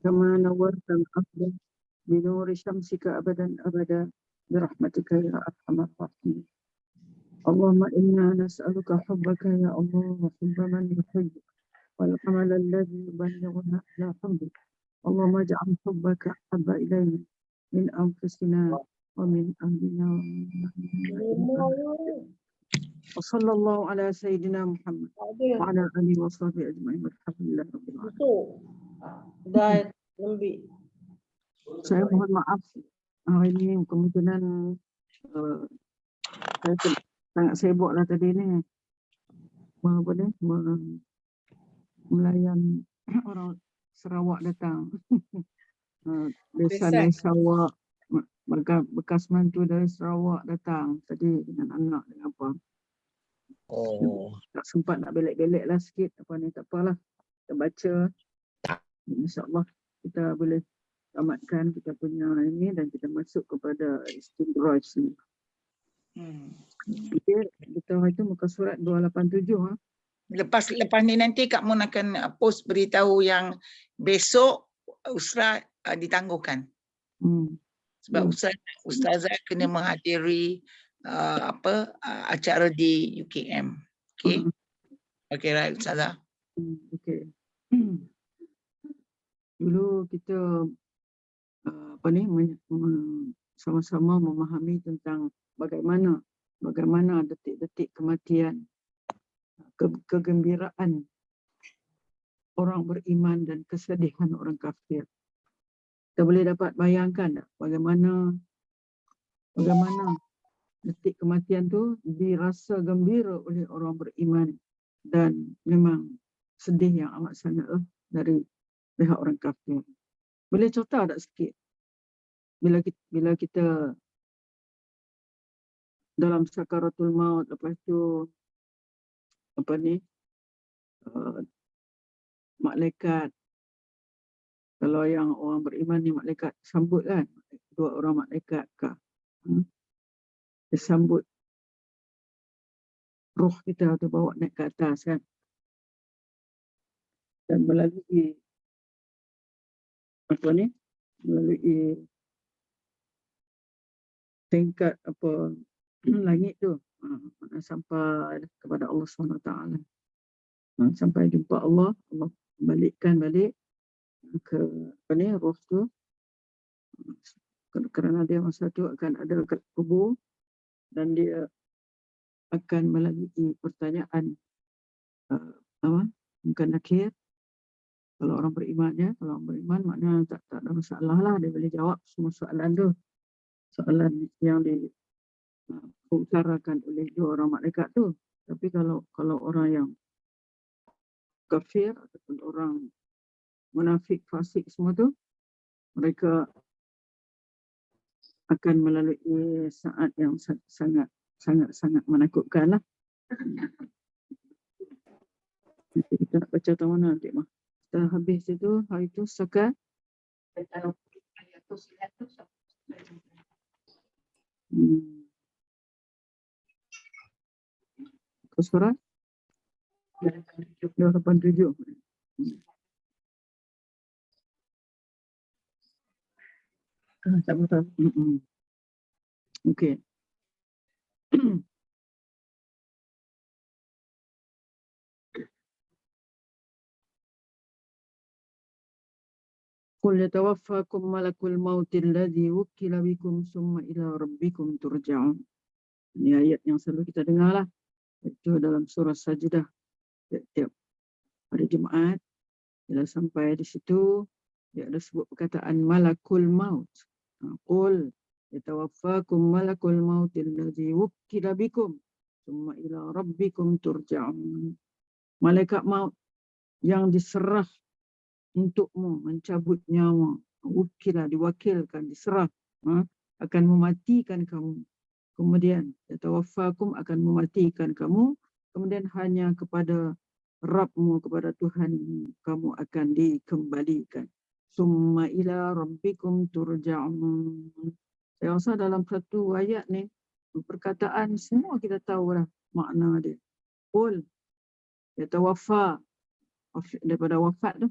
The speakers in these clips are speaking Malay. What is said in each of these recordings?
كما نورت الأرض بنور شمسك أبدا أبدا برحمتك يا أرحم الراحمين. اللهم إنا نسألك حبك يا الله وحب من يحبك والعمل الذي يبلغنا إلى حبك. اللهم اجعل حبك أحب إلينا من أنفسنا ومن أهلنا وصلى الله على سيدنا محمد وعلى آله وصحبه أجمعين والحمد لله رب العالمين. Saya mohon maaf hari ini kemungkinan saya sangat sibuk lah tadi ni melayan orang Sarawak datang. Desa Sarawak, bekas mantu dari Sarawak datang tadi dengan anak dengan apa. Tak sempat nak belek-belek lah sikit apa ni, tak apalah. Kita baca, insyaAllah kita boleh tamatkan kita punya ini dan kita masuk kepada istindraj ni. Kita itu muka surat 287 ha. Lepas ni nanti Kak Mun akan post beritahu yang besok Usra ditangguhkan. Sebab Ustazah kena menghadiri acara di UKM. Okey. Okey, right Ustazah. Okey. Dulu kita sama-sama memahami tentang bagaimana detik-detik kematian, kegembiraan orang beriman dan kesedihan orang kafir. Kita boleh dapat bayangkan bagaimana detik kematian tu dirasa gembira oleh orang beriman dan memang sedih yang amat sangat dari pihak orang kafir. Boleh cerita tak sikit bila kita dalam sakaratul maut, lepas tu malaikat, kalau yang orang beriman ni malaikat sambut kan, dua orang malaikat dia sambut roh kita tu, bawa naik ke atas kan, dan melalui melalui tingkat langit tu sampai kepada Allah SWT. Sampai jumpa Allah balikkan balik ke roh tu, kerana dia masa tu akan ada kat kubur dan dia akan melalui pertanyaan mungkin akhir. Kalau orang beriman maknanya tak ada masalah lah, dia boleh jawab semua soalan tu, soalan yang diutarakan oleh dua orang malaikat tu. Tapi kalau orang yang kafir ataupun orang munafik, fasik semua tu, mereka akan melalui saat yang sangat menakutkan lah. Kita nak baca tahu mana nanti mah. Kita habis itu hari itu sekat surat 287. Tak betul. Okey. Qul yatawaffakum malakul mautil ladzi wukkila bikum summa ila rabbikum turja'un. Ini ayat yang selalu kita dengar lah. Itu dalam surah Sajdah. Tiap hari Jumaat, bila sampai di situ, dia ada sebut perkataan malakul maut. Qul yatawaffakum malakul mautil ladzi wukkila bikum summa ila rabbikum turja'un. Malaikat maut yang diserah untukmu mencabut nyawa, wukilah, diwakilkan, diserah, akan mematikan kamu. Kemudian yatawaffakum, akan mematikan kamu, kemudian hanya kepada Rabbmu, kepada Tuhan kamu akan dikembalikan. Summa ila rabbikum turja'un. Saya rasa dalam satu ayat ni, perkataan semua kita tahulah makna dia. Qul yatawaffa, daripada wafat tu,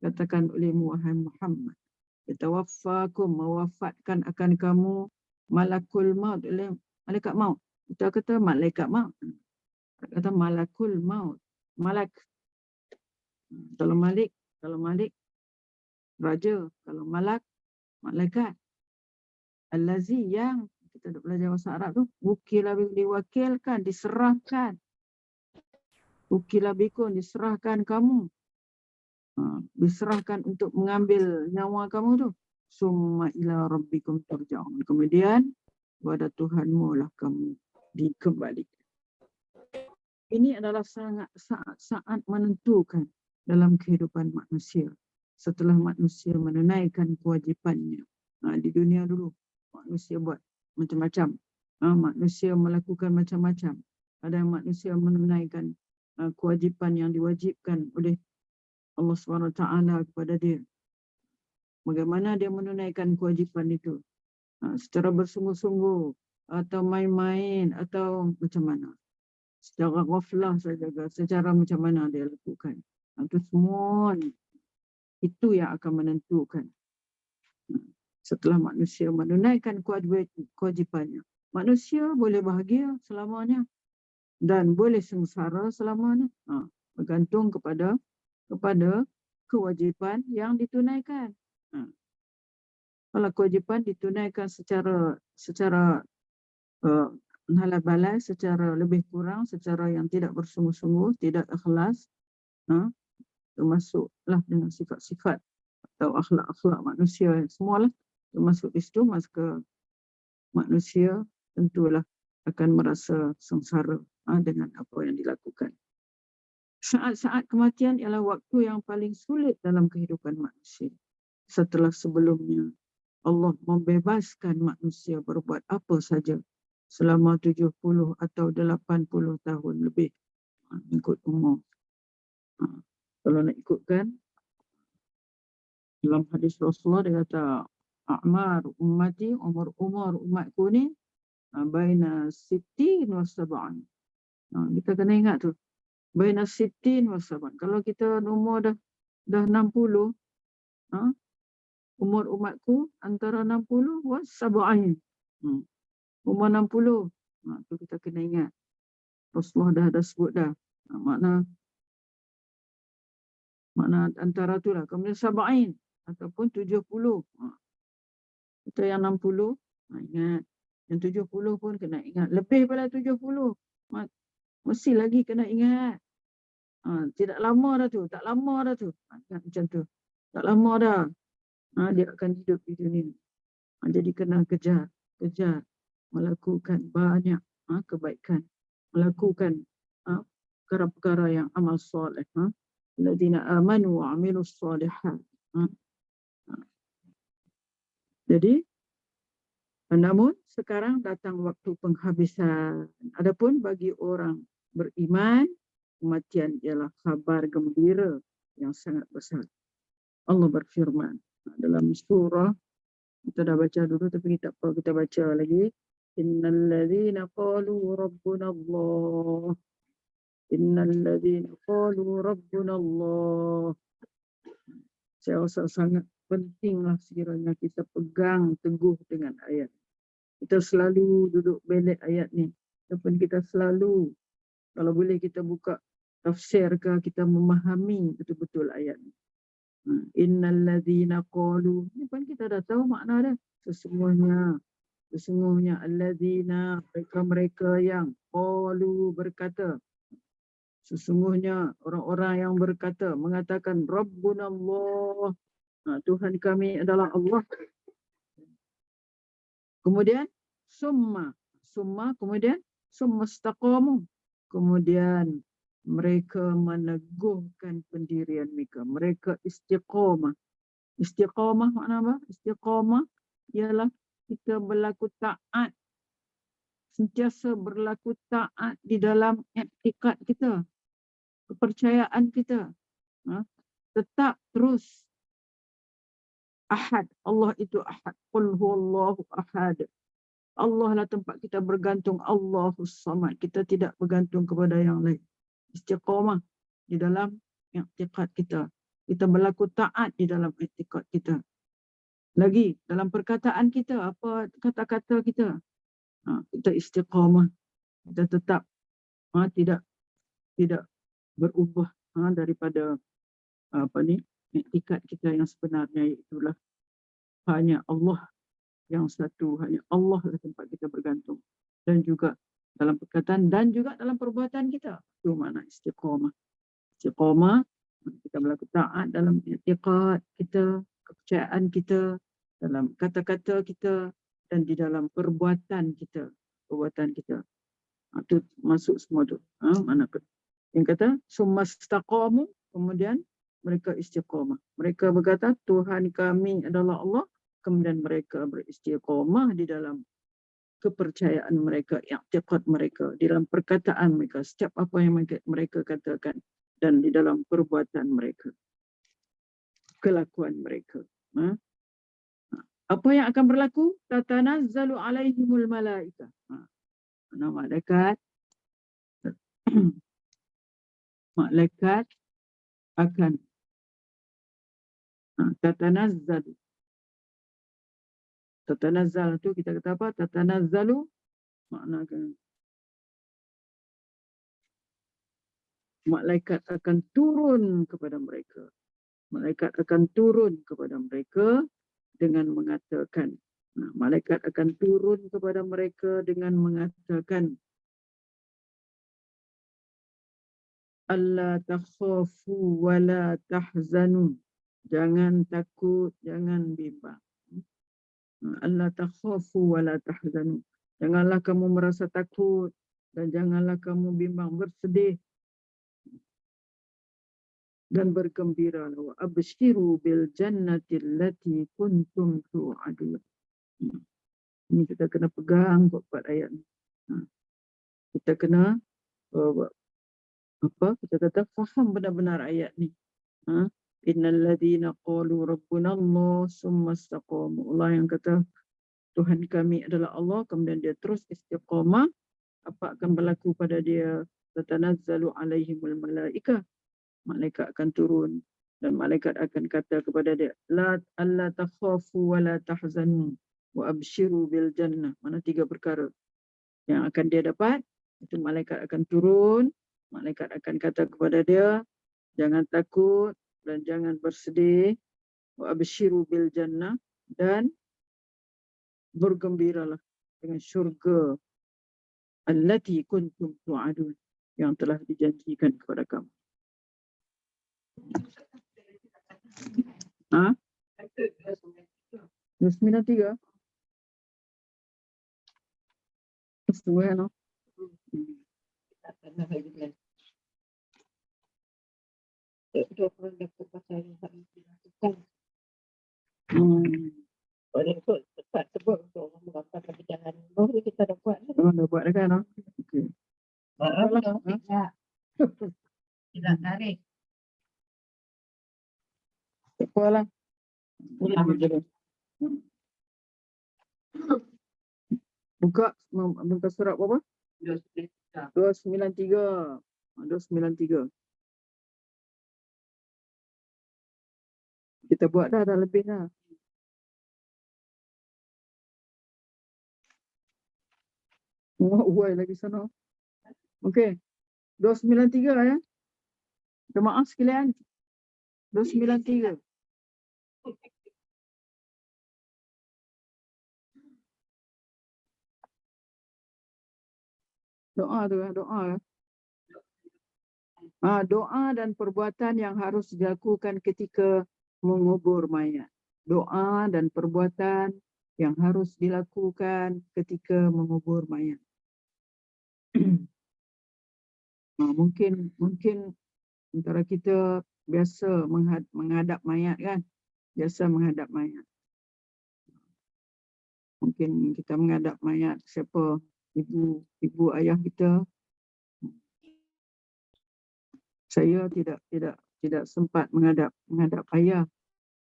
katakan oleh wahai Muhammad, yatawaffakum, mewafatkan akan kamu malakul maut, oleh malaikat maut. Kita kata malaikat maut, kata malakul maut, malak. Kalau malik raja, kalau malak malaikat. Allazi, yang kita dah belajar bahasa Arab tu, wukila diwakilkan, diserahkan. Wukila bikum, diserahkan kamu. Diserahkan untuk mengambil nyawa kamu tu. Summa ila rabbikum turja'un. Kemudian kepada Tuhanmu lah kamu dikembalikan. Ini adalah sangat saat menentukan dalam kehidupan manusia. Setelah manusia menunaikan kewajipannya. Di dunia dulu, manusia buat macam-macam. Manusia melakukan macam-macam. Ada manusia menunaikan kewajipan yang diwajibkan oleh Allah SWT kepada dia. Bagaimana dia menunaikan kewajipan itu? Secara bersungguh-sungguh, atau main-main, atau macam mana? Secara ghaflah saja, secara macam mana dia lakukan. Itu semua itu yang akan menentukan. Setelah manusia menunaikan kewajipannya, manusia boleh bahagia selamanya dan boleh sengsara selamanya. Bergantung kepada kewajipan yang ditunaikan. Kalau kewajipan ditunaikan secara halal balai, secara lebih kurang, secara yang tidak bersungguh-sungguh, tidak ikhlas, termasuklah dengan sifat-sifat atau akhlak-akhlak manusia, semualah termasuk di situ, maka manusia tentulah akan merasa sengsara dengan apa yang dilakukan. Saat-saat kematian ialah waktu yang paling sulit dalam kehidupan manusia. Setelah sebelumnya Allah membebaskan manusia berbuat apa saja selama 70 atau 80 tahun lebih ikut umur. Kalau nak ikutkan dalam hadis Rasulullah, dia kata a'mar ummati, umur umatku ni baina sittin wa sab'an. Kita kena ingat tu, baina sittin wa sab'an. Kalau kita umur dah 60, umur umatku antara 60 wa sab'an. Umur 60. Tu kita kena ingat. Rasulullah dah sebut dah. Makna antara tu lah. Kemudian sab'in ataupun 70. Kita yang 60, ingat. Yang 70 pun kena ingat. Lebih pada 70. Mesti lagi kena ingat. Tidak lama dah tu. Tak lama dah tu. Ingat macam tu. Tak lama dah. Dia akan hidup di dunia. Jadi kena kejar. Melakukan banyak kebaikan. Melakukan perkara-perkara yang amal soleh. Alladzina amanu wa amilus solihat. Jadi, namun sekarang datang waktu penghabisan. Adapun bagi orang beriman, kematian ialah kabar gembira yang sangat besar. Allah berfirman dalam surah, kita dah baca dulu tapi tak apa, kita baca lagi. Innalladzina qalu rabbuna Allah. Innalladzina qalu rabbuna Allah. Saya rasa sangat pentinglah sekiranya kita pegang teguh dengan ayat. Kita selalu duduk belik ayat ni. Ataupun kita selalu, kalau boleh kita buka tafsir ke, kita memahami betul-betul ayat ni. Innalladzina qalu. Ni pun kita dah tahu makna dia. Sesungguhnya alladzina, mereka yang qalu, berkata. Sesungguhnya orang-orang yang berkata, mengatakan Rabbuna Allah. Tuhan kami adalah Allah. Kemudian summa kemudian istaqamu. Kemudian mereka meneguhkan pendirian mereka. Mereka istiqamah. Istiqamah makna apa? Istiqamah ialah kita berlaku taat. Sentiasa berlaku taat di dalam i'tikad kita. Kepercayaan kita. Tetap terus. Ahad. Allah itu ahad. Qul huwallahu ahad. Allah lah tempat kita bergantung. Allahus samad. Kita tidak bergantung kepada yang lain. Istiqamah di dalam i'tikad kita. kita berlaku taat di dalam i'tiqad kita. Lagi dalam perkataan kita, apa kata-kata kita, kita istiqamah, kita tetap tidak berubah daripada i'tiqad kita yang sebenarnya, itulah hanya Allah yang satu, hanya Allah lah tempat kita bergantung. Dan juga dalam perkataan dan juga dalam perbuatan kita, itu makna istiqamah. Istiqamah, kita berlaku taat dalam i'tiqad kita, kepercayaan kita, dalam kata-kata kita, dan di dalam perbuatan kita. Itu masuk semua tu. Mana yang kata summastaqamu, kemudian mereka istiqamah. Mereka berkata Tuhan kami adalah Allah, kemudian mereka beristiqamah di dalam kepercayaan mereka, i'tiqad mereka, di dalam perkataan mereka, setiap apa yang mereka katakan, dan di dalam perbuatan mereka, kelakuan mereka. Apa yang akan berlaku? Tatanazzalu alaihimul malaikah. Malaikat malaikat akan tatanazzalu. Tatanazzal tu kita kata apa? Tatanazzalu maknanya malaikat akan turun kepada mereka. Malaikat akan turun kepada mereka dengan mengatakan, malaikat akan turun kepada mereka dengan mengatakan, alla takhafu wa la tahzanu. Jangan takut, jangan bimbang. Alla takhafu wa la tahzanu. Janganlah kamu merasa takut dan janganlah kamu bimbang, bersedih dan bergembira. Wa abshiru bil jannati allati kuntum tu'adun. Ini kita kena pegang buat ayat ni. Kita kena kita kata faham benar-benar ayat ni. Innal ladzina qalu rabbuna Allah summa istaqamu. Allah yang kata Tuhan kami adalah Allah, kemudian dia terus istiqamah, apa akan berlaku pada dia? Tatanazzalu alaihimul malaikah. Malaikat akan turun dan malaikat akan kata kepada dia, la alla takhafu wa la tahzanu wa abshiru bil jannah. Mana 3 perkara yang akan dia dapat? Itu malaikat akan turun, malaikat akan kata kepada dia, jangan takut dan jangan bersedih, wa abshiru bil jannah, dan bergembiralah dengan syurga allati kuntum tu'adun, yang telah dijanjikan kepada kamu. 293. Sesuai no. Boleh ikut cepat sebut untuk menggambarkan perjalanan baru kita dah buat. Dah buat dah kan? Okey. Tidak tarik. Apalah. Buka surat berapa? 293. 293. Kita buat dah lebih dah. Uai lagi sana. Okey. 293 ya. Jemaah sekalian. 293. Doa tu ya, doa ya. Doa dan perbuatan yang harus dilakukan ketika mengubur mayat. Doa dan perbuatan yang harus dilakukan ketika mengubur mayat. Mungkin antara kita biasa menghadap mayat kan? Biasa menghadap mayat. Mungkin kita menghadap mayat siapa? Ibu ayah kita. Saya tidak sempat menghadap ayah.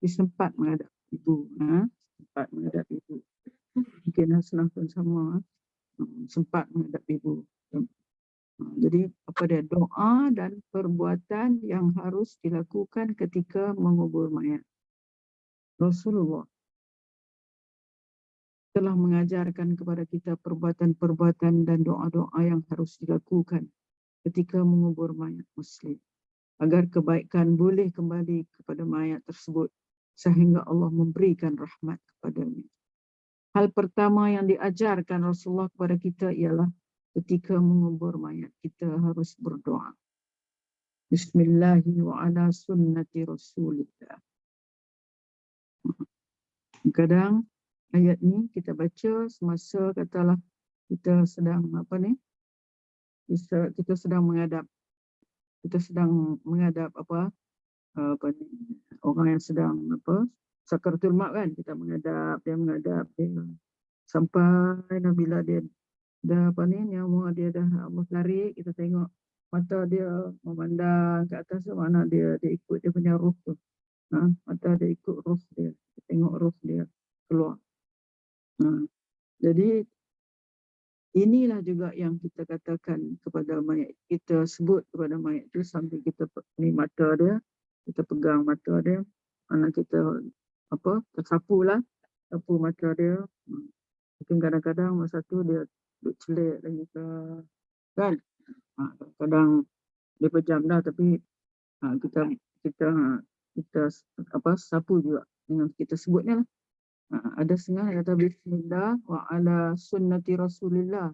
Tapi sempat menghadap ibu. Sempat menghadap ibu. Mungkin Hasnah pun sama. Sempat menghadap ibu. Jadi apa dia? Doa dan perbuatan yang harus dilakukan ketika mengubur mayat. Rasulullah telah mengajarkan kepada kita perbuatan-perbuatan dan doa-doa yang harus dilakukan ketika mengubur mayat muslim, agar kebaikan boleh kembali kepada mayat tersebut sehingga Allah memberikan rahmat kepadanya. Hal pertama yang diajarkan Rasulullah kepada kita ialah ketika mengubur mayat kita harus berdoa. Bismillahi wa ala sunnati Rasulillah. Kadang ayat ni kita baca semasa katalah kita sedang kita sedang menghadap apa ni, orang yang sedang sakaratul maut kan, kita menghadap dia sampai bila dia dah nyawa dia dah Allah tarik, kita tengok mata dia memandang ke atas tu, mana dia ikut dia punya ruh tu. Mata dia ikut ruh dia, kita tengok ruh dia keluar. Jadi inilah juga yang kita katakan kepada mayat, kita sebut kepada mayat itu sambil kita ni mata dia, kita pegang mata dia, anak kita tersapu mata dia. Mungkin kadang-kadang masa tu dia duduk celik lagi ke, kan? Kadang dia pejam dah, tapi kita sapu juga dengan kita sebutnya lah. Ada setengah yang kata bismillah wa ala sunnati Rasulillah.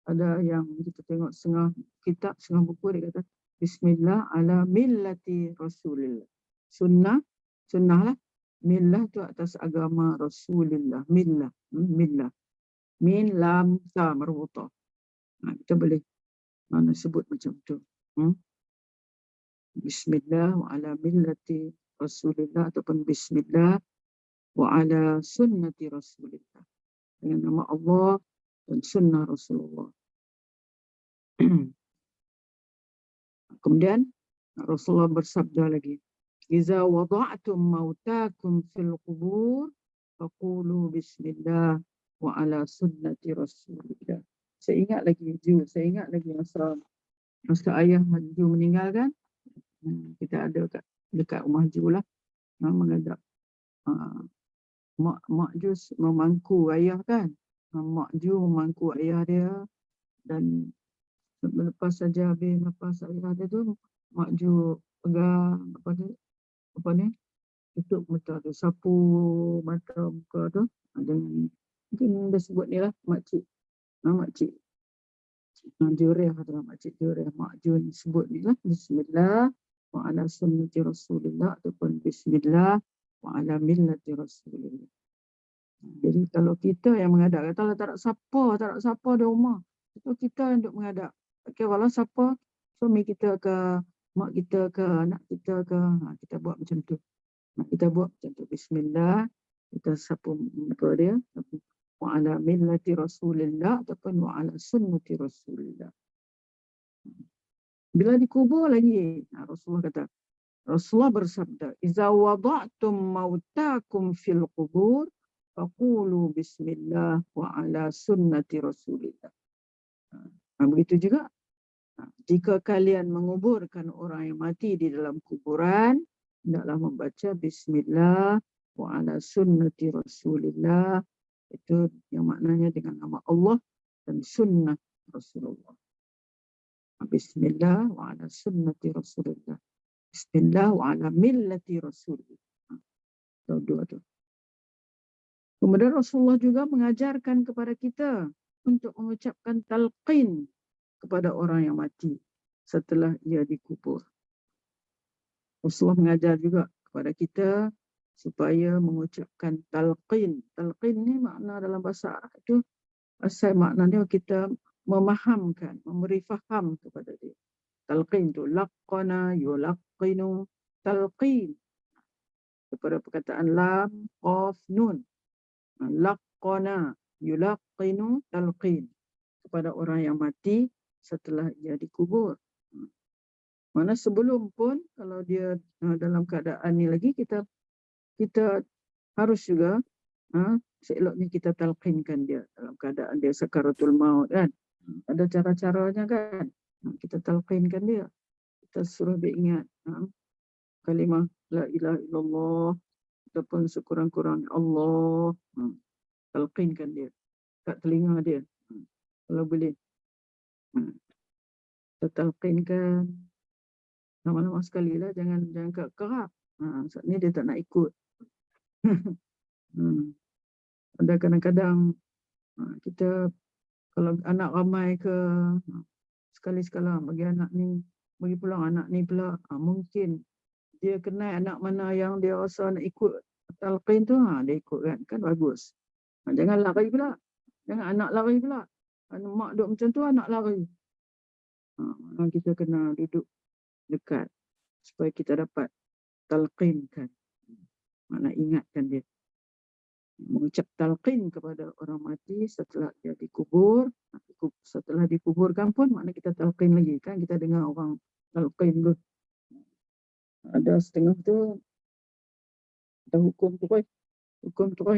Ada yang kita tengok setengah kitab, setengah buku dia kata bismillah ala millati Rasulillah. Sunnah lah. Millah tu atas agama Rasulillah. Millah. Min lam ta marbuta. Kita boleh sebut macam tu. Bismillah wa ala millati Rasulillah ataupun bismillah wa ala sunnati Rasulillah, dengan nama Allah dan sunnah Rasulullah. Kemudian Rasulullah bersabda lagi, "Iza wada'tum mautakum fil qubur faqulu bismillah wa ala sunnati Rasulillah." Saya ingat lagi masa ayah Ju meninggal kan, kita ada dekat rumah Ju lah, menghadap Mak Ju memangku ayah kan. Mak Ju memangku ayah dia, dan lepas saja habis lepas ayah dia tu, Mak Ju pegang tutup mata tu, sapu mata muka tu dengan mungkin dia sebut ni lah makcik Jureh atau makcik Jureh. Mak Ju ni sebut ni lah bismillah wa ala sunnati Rasulillah ataupun bismillah wa ala millati Rasulillah. Jadi kalau kita yang menghadap, katalah tak ada siapa di rumah, itu kita yang duk menghadap. Okay, walau siapa, suami kita ke, mak kita ke, anak kita ke, kita buat macam tu. Kita buat macam tu. Bismillah, kita sapu muka dia, wa ala millati Rasulillah ataupun wa ala sunnati Rasulillah. Bila dikubur lagi, Rasulullah bersabda, "Iza wada'tum mautakum fil qubur faqulu bismillah wa ala sunnati Rasulillah." Begitu juga, jika kalian menguburkan orang yang mati di dalam kuburan, hendaklah membaca bismillah wa ala sunnati Rasulillah. Itu yang maknanya dengan nama Allah dan sunnah Rasulullah. Bismillah wa ala sunnati Rasulillah. Bismillah wa ala millati Rasulillah. Dua tu. Kemudian Rasulullah juga mengajarkan kepada kita untuk mengucapkan talqin kepada orang yang mati setelah ia dikubur. Rasulullah mengajar juga kepada kita supaya mengucapkan talqin. Talqin ni makna dalam bahasa Arab itu, asal maknanya kita memahamkan, memberi faham kepada dia. Talqin tu laqqana yulaqqinu talqin. Daripada perkataan lam, qaf, nun. Laqqana yulaqqinu talqin. Kepada orang yang mati setelah ia dikubur. Mana sebelum pun, kalau dia dalam keadaan ni lagi, kita harus juga seeloknya kita talqinkan dia dalam keadaan dia sakaratul maut kan. Ada cara-caranya kan. Kita talqinkan dia. Kita suruh dia ingat kalimah la ilaha illallah ataupun sekurang-kurangnya Allah. Talqinkan dia kat telinga dia. Kalau boleh. Kita talqinkan lama-lama sekali lah, jangan kerap. Saat ni dia tak nak ikut. Ada kadang-kadang kita kalau anak ramai ke, sekali-sekala bagi anak ni, bagi pulang anak ni pula, mungkin dia kenal anak mana yang dia rasa nak ikut talqin tu, dia ikut kan bagus. Jangan lari pula, jangan anak lari pula. Mak duduk macam tu, anak lari. Kita kena duduk dekat supaya kita dapat talqinkan, makna ingatkan dia. Mengucap talqin kepada orang mati setelah dia dikubur. Setelah dikuburkan pun makna kita talqin lagi kan, kita dengar orang talqin tu. Ada setengah tu ada hukum terus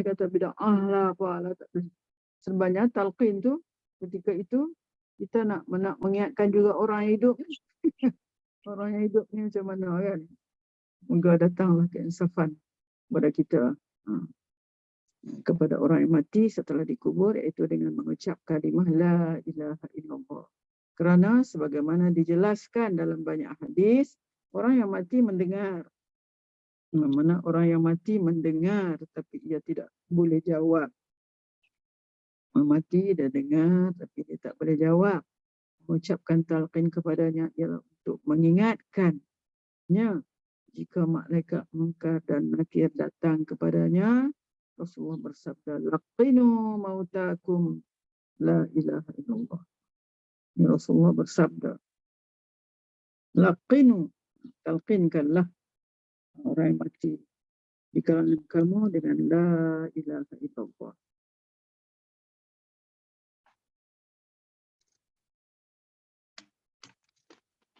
kata bid'ah lah apalah, tak boleh. Sebenarnya talqin tu ketika itu kita nak mengingatkan juga orang yang hidup. Orang yang hidup ni macam mana kan. Moga datanglah keinsafan kepada kita, kepada orang yang mati setelah dikubur, iaitu dengan mengucap kalimah la ilaha illallah. Kerana sebagaimana dijelaskan dalam banyak hadis, orang yang mati mendengar. Mana orang yang mati mendengar tapi ia tidak boleh jawab. Mati dia dengar tapi dia tak boleh jawab. Mengucapkan talqin kepadanya ialah untuk mengingatkannya jika malaikat munkar dan nakir datang kepadanya. Rasulullah bersabda, laqinu mautakum la ilaha illallah. Rasulullah bersabda, laqinu, talqinkanlah orang yang mati di kalangan kamu dengan la ilaha illallah.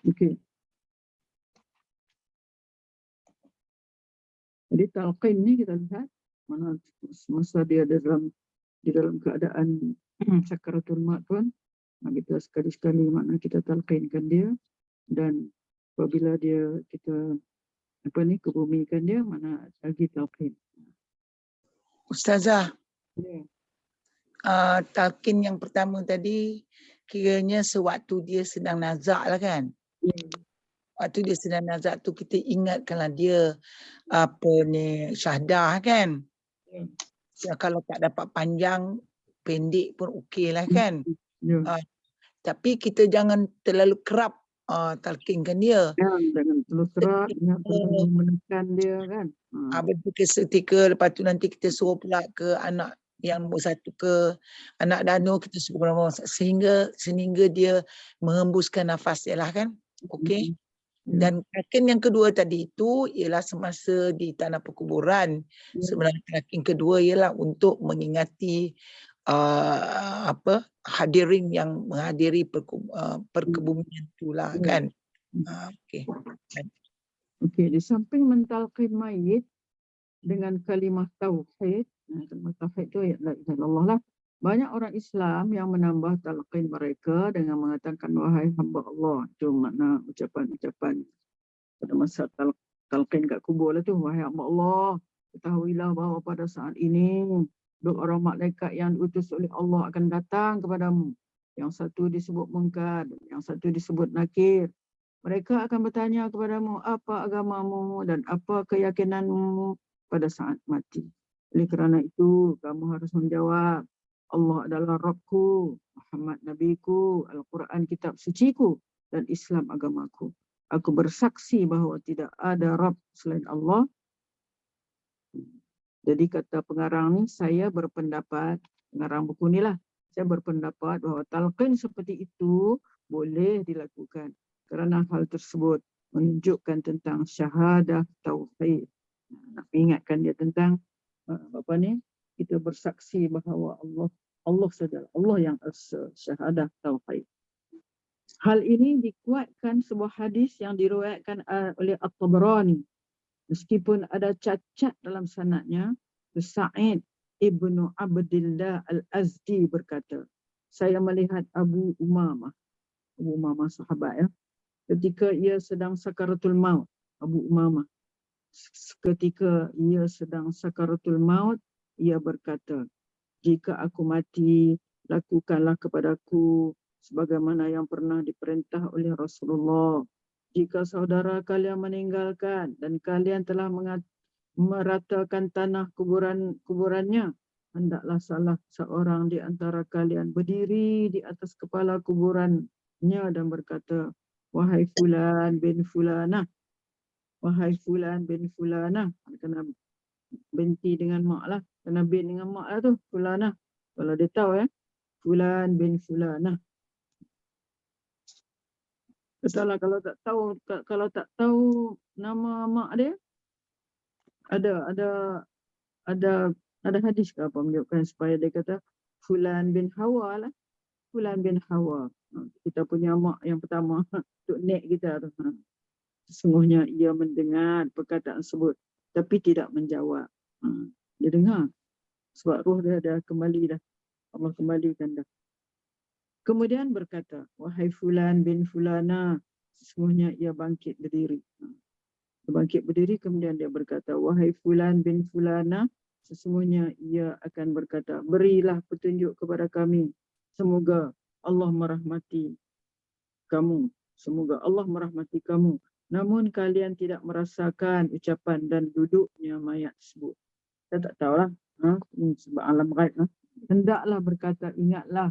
Okey. Jadi talqin ni kita lihat mana masa dia di dalam keadaan sakaratul maut pun, kita sekali-sekali makna kita talqinkan dia, dan apabila kita kebumikan dia, mana lagi talqin. Ustazah, Ya. Talqin yang pertama tadi kiranya sewaktu dia sedang nazak lah kan. Waktu dia sedang nazak tu kita ingatkanlah dia syahdah kan. Ya, kalau tak dapat panjang, pendek pun okey lah kan. Tapi kita jangan terlalu kerap talqinkan dia. Jangan terlalu kerap, jangan menekan dia kan. Ketika lepas tu nanti kita suruh pula ke anak yang nombor satu, ke anak danu, kita suruh sehingga dia menghembuskan nafas dia lah kan. Okey. Dan talqin yang kedua tadi itu ialah semasa di tanah perkuburan. Sebenarnya talqin kedua ialah untuk mengingati hadirin yang menghadiri perkebumian itulah kan. Okey. Okey, di samping mentalqin mayit dengan kalimah tauhid, kalimah tauhid itu la ilaha illallah lah. Banyak orang Islam yang menambah talqin mereka dengan mengatakan wahai hamba Allah. Itu makna ucapan-ucapan pada masa talqin kat kubur lah tu. Wahai hamba Allah, ketahuilah bahawa pada saat ini dua orang malaikat yang diutus oleh Allah akan datang kepadamu. Yang satu disebut munkar, yang satu disebut nakir. Mereka akan bertanya kepadamu apa agamamu dan apa keyakinanmu pada saat mati. Oleh kerana itu, kamu harus menjawab, Allah adalah Rabbku, Muhammad Nabiku, Al-Quran kitab suciku, dan Islam agamaku. Aku bersaksi bahawa tidak ada Rabb selain Allah. Jadi kata pengarang ni, saya berpendapat, pengarang buku ni lah, saya berpendapat bahawa talqin seperti itu boleh dilakukan. Kerana hal tersebut menunjukkan tentang syahadah tauhid. Nak ingatkan dia tentang kita bersaksi bahawa Allah saja, Allah yang syahadah tauhid. Hal ini dikuatkan sebuah hadis yang diriwayatkan oleh At-Tabarani. Meskipun ada cacat dalam sanadnya, Sa'id ibnu Abdillah Al-Azdi berkata, saya melihat Abu Umamah Abu Umamah sahabat ya. Ketika ia sedang sakaratul maut, Abu Umamah. Ketika ia sedang sakaratul maut, ia berkata, jika aku mati, lakukanlah kepadaku sebagaimana yang pernah diperintah oleh Rasulullah. Jika saudara kalian meninggalkan dan kalian telah meratakan tanah kuburannya, hendaklah salah seorang di antara kalian berdiri di atas kepala kuburannya dan berkata, wahai fulan bin fulanah, wahai fulan bin fulanah. Kena binti dengan mak lah, kena bin dengan mak lah tu, fulanah. Kalau dia tahu ya, fulan bin fulanah. Betul lah, kalau tak tahu nama mak dia, ada hadis ke apa menunjukkan supaya dia kata fulan bin Hawa lah, fulan bin Hawa. Kita punya mak yang pertama, Tok Nek kita tu. Sesungguhnya ia mendengar perkataan tersebut tapi tidak menjawab. Dia dengar sebab roh dia dah kembali dah. Allah kembalikan dah. Kemudian berkata, wahai fulan bin fulana, sesungguhnya ia bangkit berdiri. Dia bangkit berdiri, kemudian dia berkata, wahai fulan bin fulana, sesungguhnya ia akan berkata, berilah petunjuk kepada kami. Semoga Allah merahmati kamu. Semoga Allah merahmati kamu. Namun kalian tidak merasakan ucapan dan duduknya mayat tersebut. Saya tak tahulah. Sebab alam ghaib. Hendaklah berkata, ingatlah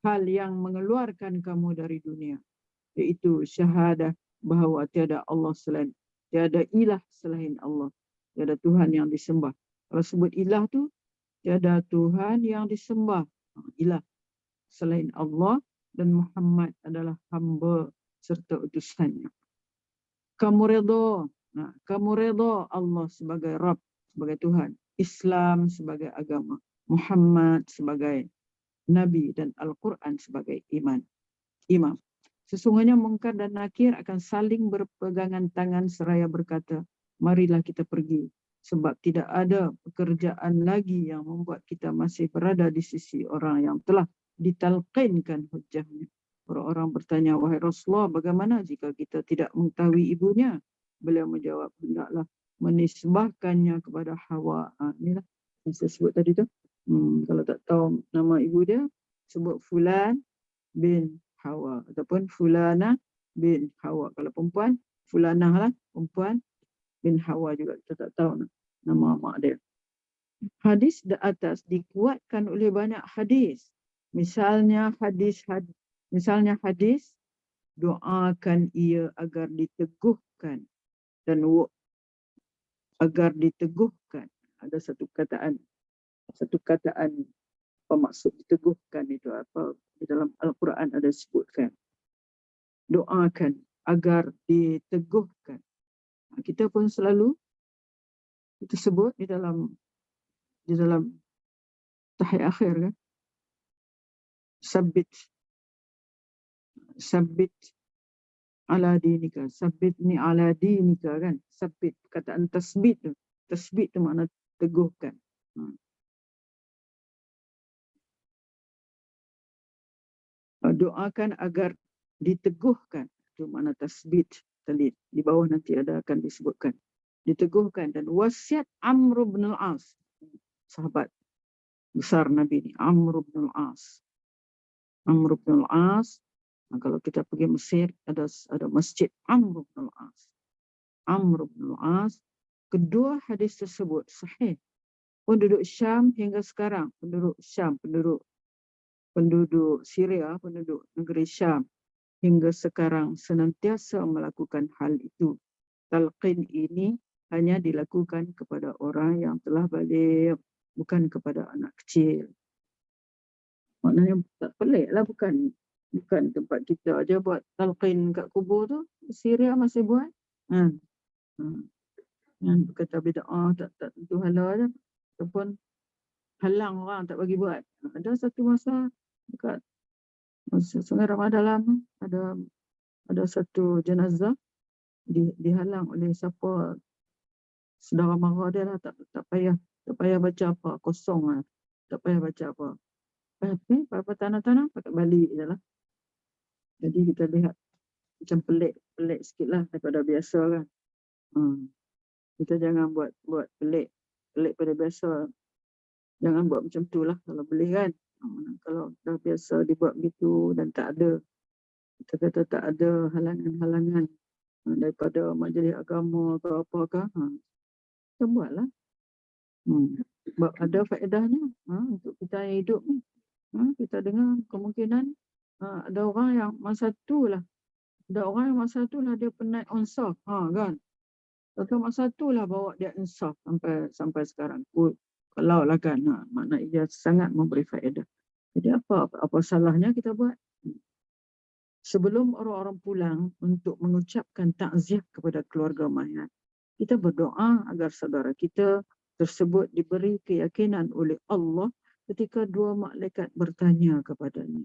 hal yang mengeluarkan kamu dari dunia, iaitu syahadah bahawa tiada Allah selain, tiada ilah selain Allah, tiada Tuhan yang disembah. Kalau sebut ilah tu, tiada Tuhan yang disembah, ilah selain Allah, dan Muhammad adalah hamba serta utusannya. Kamu redha Allah sebagai Rabb, sebagai Tuhan, Islam sebagai agama, Muhammad sebagai Nabi dan Al-Quran sebagai imam. Sesungguhnya Munkar dan Nakir akan saling berpegangan tangan seraya berkata, marilah kita pergi. Sebab tidak ada pekerjaan lagi yang membuat kita masih berada di sisi orang yang telah ditalqinkan hujahnya. Orang-orang bertanya, wahai Rasulullah, bagaimana jika kita tidak mengetahui ibunya? Beliau menjawab, hendaklah menisbahkannya kepada Hawa. Inilah yang saya sebut tadi tu. Kalau tak tahu nama ibu dia, sebut Fulan bin Hawa ataupun Fulana bin Hawa. Kalau perempuan, Fulanah lah, perempuan bin Hawa juga. Kita tak tahu nama mak dia. Hadis di atas dikuatkan oleh banyak hadis. Misalnya hadis doakan ia agar diteguhkan dan agar diteguhkan. Ada satu kataan apa maksud diteguhkan itu, apa di dalam Al-Quran ada sebutkan, doakan agar diteguhkan. Kita pun selalu kita sebut di dalam tahiyat akhir kan, sabbit ala dinika, sabbitni ala dinika kan, sabbit, kataan tasbit tu makna teguhkan. Doakan agar diteguhkan, itu makna tasbit tadi, di bawah nanti akan disebutkan, diteguhkan. Dan wasiat Amr bin al-As, sahabat besar Nabi ni, Amr bin al-As. Kalau kita pergi Mesir, ada masjid Amr bin al-As. Kedua hadis tersebut sahih. Penduduk Syam hingga sekarang, penduduk Syria, penduduk negeri Syam hingga sekarang senantiasa melakukan hal itu. Talqin ini hanya dilakukan kepada orang yang telah balik, bukan kepada anak kecil. Maknanya tak pelik lah, bukan tempat kita aja buat talqin kat kubur tu, Syria masih buat. Kata bid'ah, tak tentu halal je, ataupun halang orang tak bagi buat. Ada satu masa dekat Sungai Ramadalam, ada satu jenazah dihalang oleh siapa, saudara mara dia lah, tak payah baca apa, kosong lah, tak payah baca apa. Apa tanah-tanah pakai balik je lah. Jadi kita lihat macam pelik sikit lah daripada biasa kan. Kita jangan buat pelik pada biasa. Jangan buat macam tu lah kalau boleh kan. Kalau dah biasa dibuat begitu dan tak ada, kita kata tak ada halangan-halangan daripada majlis agama atau apakah, kita buatlah. Sebab ada faedahnya untuk kita yang hidup ni. Kita dengar kemungkinan ada orang yang masa tu lah dia penat insaf kan. Atau masa tu lah bawa dia insaf sampai sekarang. Kalau lah kan, makna ia sangat memberi faedah. Jadi apa salahnya kita buat? Sebelum orang-orang pulang untuk mengucapkan takziah kepada keluarga mayat, kita berdoa agar saudara kita tersebut diberi keyakinan oleh Allah ketika dua malaikat bertanya kepadanya.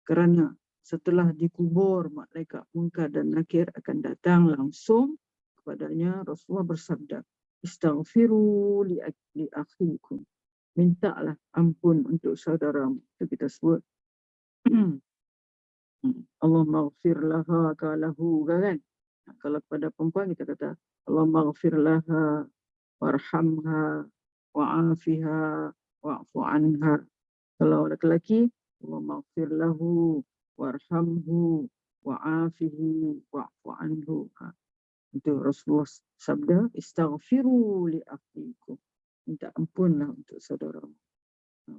Kerana setelah dikubur, malaikat Munkar dan Nakir akan datang langsung kepadanya. Rasulullah bersabda, "Istaghfiru li akhikum." Mintalah ampun untuk saudaramu. Itu kita sebut. Allah maghfir laha kalahu kan. Kalau kepada perempuan kita kata Allah maghfir laha warhamha wa'afiha wa'fu anha. Kalau lelaki Allah maghfir lahu warhamhu wa'afihi wa'fu anhu. Itu Rasulullah sabda, istaghfiru li akhikum. Minta ampunlah untuk saudaramu.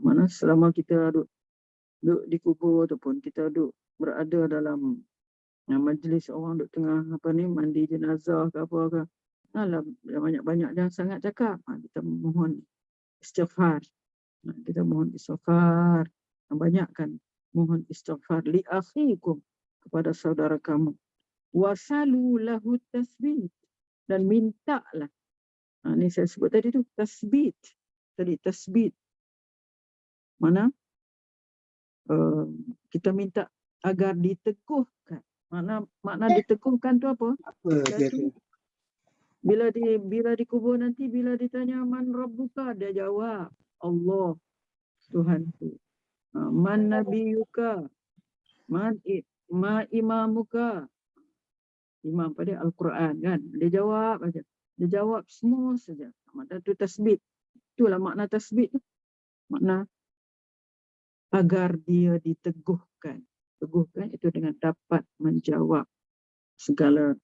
Mana selama kita duduk di kubur ataupun kita duduk berada dalam majlis orang duduk tengah mandi jenazah ke apa ke, banyak-banyak jangan sangat cakap. Kita mohon istighfar. Kita mohon istighfar. Banyakkan mohon istighfar li akhikum, kepada saudara kamu. Wasalu lahu tasbit, dan mintalah. Ni saya sebut tadi tu tasbit. Tadi tasbit. Mana kita minta agar diteguhkan. Makna diteguhkan tu apa? Bila dikubur nanti, bila ditanya man rabbuka, dia jawab Allah, Tuhanku. Man nabiyuka, ma imamuka. Imam pada Al-Quran kan. Dia jawab aja. Dia jawab semua saja. Makna tu tasbit. Itulah makna tasbit tu. Makna agar dia diteguhkan. Teguhkan itu dengan dapat menjawab segala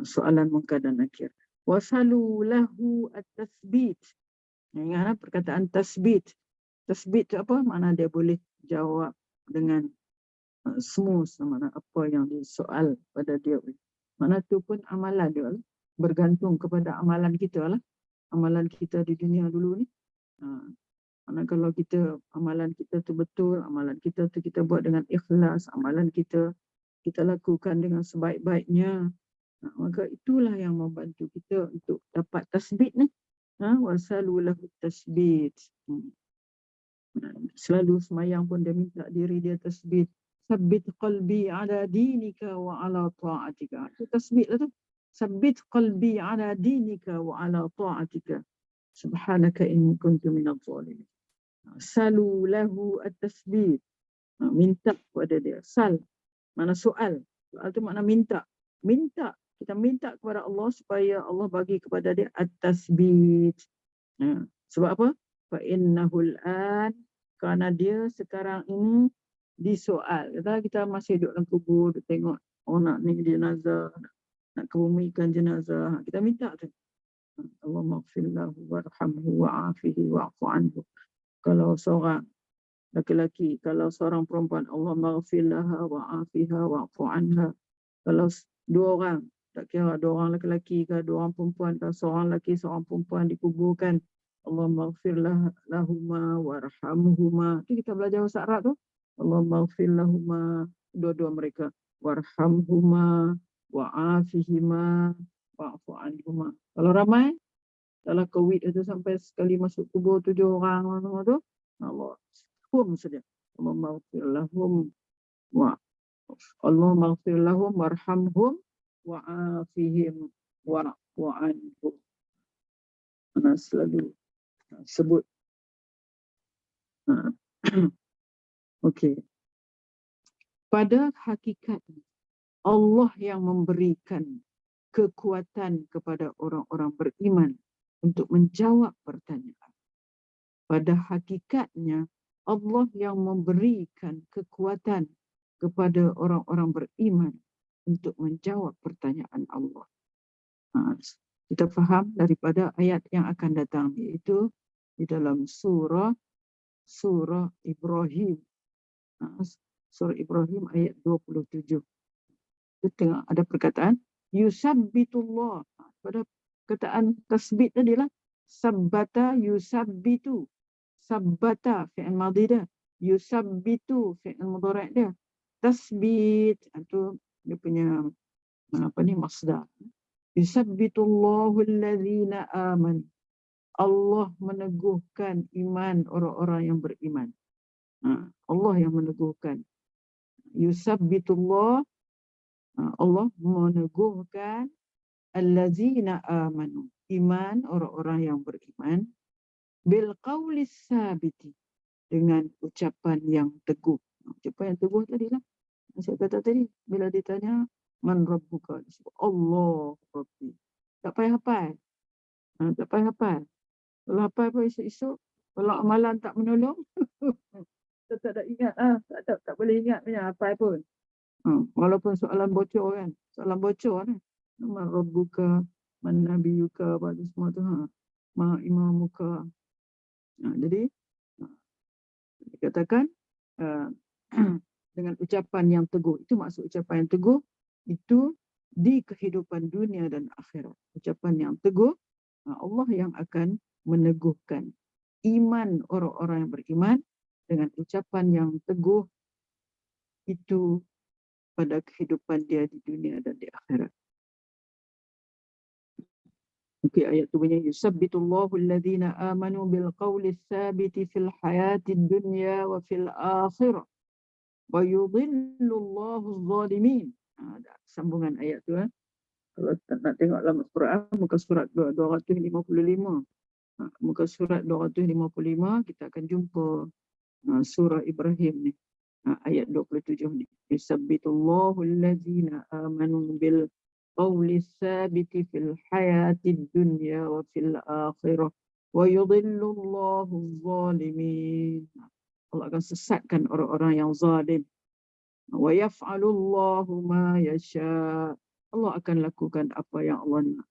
soalan Munkar dan Nakir. Wasalu lahu at-tasbit. Ingatlah perkataan tasbit. Tasbit itu apa? Makna dia boleh jawab dengan semua sama apa yang disoal pada dia. Makna tu pun amalan dia lah. Bergantung kepada amalan kita lah. Amalan kita di dunia dulu ni. Karena kalau amalan kita tu betul, amalan kita tu kita buat dengan ikhlas, amalan kita lakukan dengan sebaik-baiknya, maka itulah yang membantu kita untuk dapat tasbit ni. Wasalu lahu tasbit. Selalu semayang pun dia minta diri dia tasbit. Sabbit qalbi ala dinika wa ala ta'atika. Itu tasbit lah tu. Sabbit qalbi ala dinika wa ala ta'atika. Subhanaka in kuntu minadh dhalimin. Salu lahu at-tasbit. Minta kepada dia. Sal, mana soal. Soal tu makna minta. Minta. Kita minta kepada Allah supaya Allah bagi kepada dia at-tasbit. Sebab apa? Fa innahul an, kerana dia sekarang ini disoal. Kita masih duduk dalam kubur, tengok orang nak ni jenazah, nak kebumikan jenazah. Kita minta tu. Allah maghfir lahu warhamhu wa'afihi wa'fu anhu. Kalau seorang laki-laki, kalau seorang perempuan, Allah maghfir laha wa'afiha wa'fu anha. Kalau dua orang, tak kira dua orang laki-laki ke dua orang perempuan, kalau seorang laki seorang perempuan dikuburkan, Allah maghfir lahuma warhamhuma. Itu kita belajar bahasa Arab tu. Allah maghfir lahuma, dua-dua mereka, warhamhuma wa'afihima wa'fu anhuma. Kalau ramai, dalam COVID itu sampai sekali masuk kubur 7 orang tu, Allah saja. Allah maghfir lahum warhamhum wa'afihim wa'fu anhum. Mana selalu sebut. Okey. Pada hakikatnya Allah yang memberikan kekuatan kepada orang-orang beriman untuk menjawab pertanyaan. Pada hakikatnya Allah yang memberikan kekuatan kepada orang-orang beriman untuk menjawab pertanyaan Allah. Kita faham daripada ayat yang akan datang, iaitu di dalam surah Ibrahim. Surah Ibrahim ayat 27. Kita tengok ada perkataan yusabbitullah. Pada perkataan tasbit tadilah sabbata yusabbitu. Sabbata fi'il madhi dia. Yusabbitu fi'il mudhari' dia. Tasbit itu dia punya masdar. Yusabbitullahu alladhina amanu. Allah meneguhkan iman orang-orang yang beriman. Allah yang meneguhkan. Yusabbitullah, Allah meneguhkan allazina amanu, iman orang-orang yang beriman, bil qawlis sabiti, dengan ucapan yang teguh. Ucapan yang teguh tadilah saya kata tadi, bila ditanya man rabbuka, Allah Rabbi. Tak payah hafal. Tak payah hafal. Kalau hafal pun esok-esok, kalau amalan tak menolong, kita tak ada ingat, tak boleh ingat punya hafal pun. Walaupun soalan bocor kan, soalan bocor kan. Man rabbuka, man nabiyuka, apa semua tu. Ma imamuka. Jadi, dikatakan dengan ucapan yang teguh. Itu maksud ucapan yang teguh, itu di kehidupan dunia dan akhirat. Ucapan yang teguh, Allah yang akan meneguhkan iman orang-orang yang beriman dengan ucapan yang teguh itu pada kehidupan dia di dunia dan di akhirat. Okey, ayat tu bunyi yusabbitullahu alladhina amanu bil qawli tsabiti fil hayatid dunya wa fil akhirah wa yudhillullahu adh-dhalimin. Sambungan ayat tu. Kalau nak tengok dalam Al-Quran, muka surat 255. Muka surat 255 kita akan jumpa surah Ibrahim ni. Ayat 27 ni. Yusabbitullahu allazina amanu bil qawli tsabiti fil hayatid dunya wa fil akhirah wa yudhillullahu adh-dhalimin. Allah akan sesatkan orang-orang yang zalim. Wa yaf'alullahu ma yasha. Allah akan lakukan apa yang Allah nak.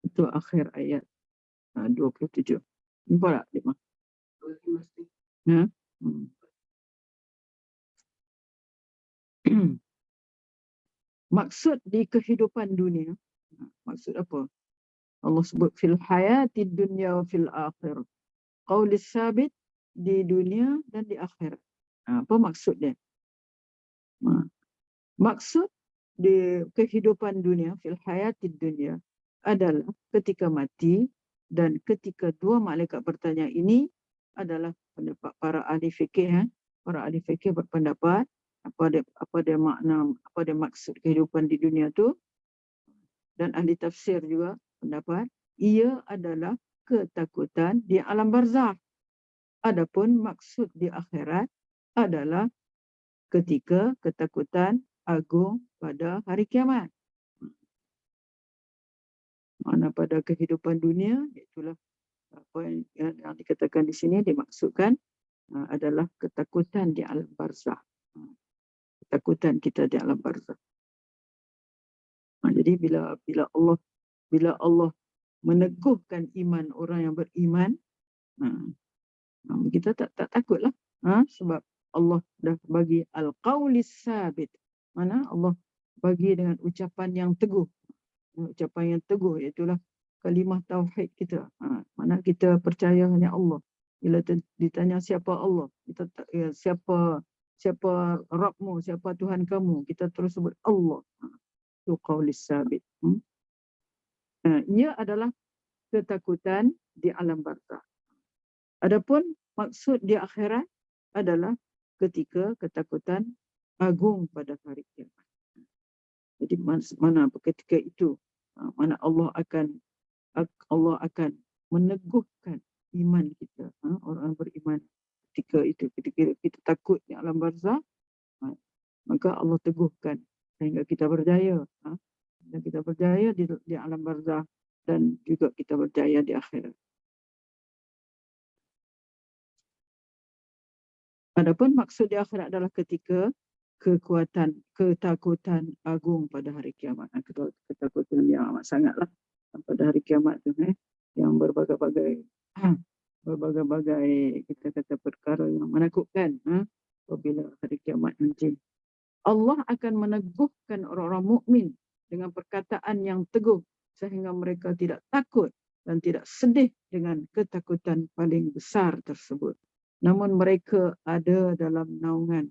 Itu akhir ayat 27. Nampak tak, Dik? Maksud di kehidupan dunia, maksud apa? Allah sebut fil hayatid dunya wa fil akhirah. Qaulis sabit di dunia dan di akhirat. Apa maksud dia? Maksud di kehidupan dunia, fil hayatid dunya, adalah ketika mati dan ketika dua malaikat bertanya. Ini adalah pendapat para ahli fikih. Para ahli fikih berpendapat apa dia makna, apa dia maksud kehidupan di dunia tu. Dan ahli tafsir juga pendapat ia adalah ketakutan di alam barzakh. Adapun maksud di akhirat adalah ketika ketakutan agung pada hari kiamat. Mana pada kehidupan dunia, itulah apa yang dikatakan di sini, dimaksudkan adalah ketakutan di alam barzakh. Ketakutan kita di alam barzakh. Jadi bila Allah meneguhkan iman orang yang beriman, kita tak takutlah. Sebab Allah dah bagi al-qaulis sabit. Mana Allah bagi dengan ucapan yang teguh. Ucapan yang teguh iaitulah kalimah tauhid kita. Mana kita percaya hanya Allah. Bila ditanya siapa Allah, kita siapa Rabbmu, siapa Tuhan kamu, kita terus sebut Allah. Itu qaulis sabit. Ia adalah ketakutan di alam barzakh. Adapun maksud di akhirat adalah ketika ketakutan agung pada hari kiamat. Jadi mana ketika itu, mana Allah akan meneguhkan iman kita, orang beriman ketika itu, ketika kita takut di alam barzakh, maka Allah teguhkan sehingga kita berjaya. Dan kita berjaya di alam barzakh dan juga kita berjaya di akhirat. Adapun maksud di akhirat adalah ketika ketakutan agung pada hari kiamat. Ketakutan yang amat sangatlah pada hari kiamat tu, yang berbagai-bagai kita kata perkara yang menakutkan apabila hari kiamat nanti. Allah akan meneguhkan orang-orang mukmin dengan perkataan yang teguh sehingga mereka tidak takut dan tidak sedih dengan ketakutan paling besar tersebut. Namun mereka ada dalam naungan.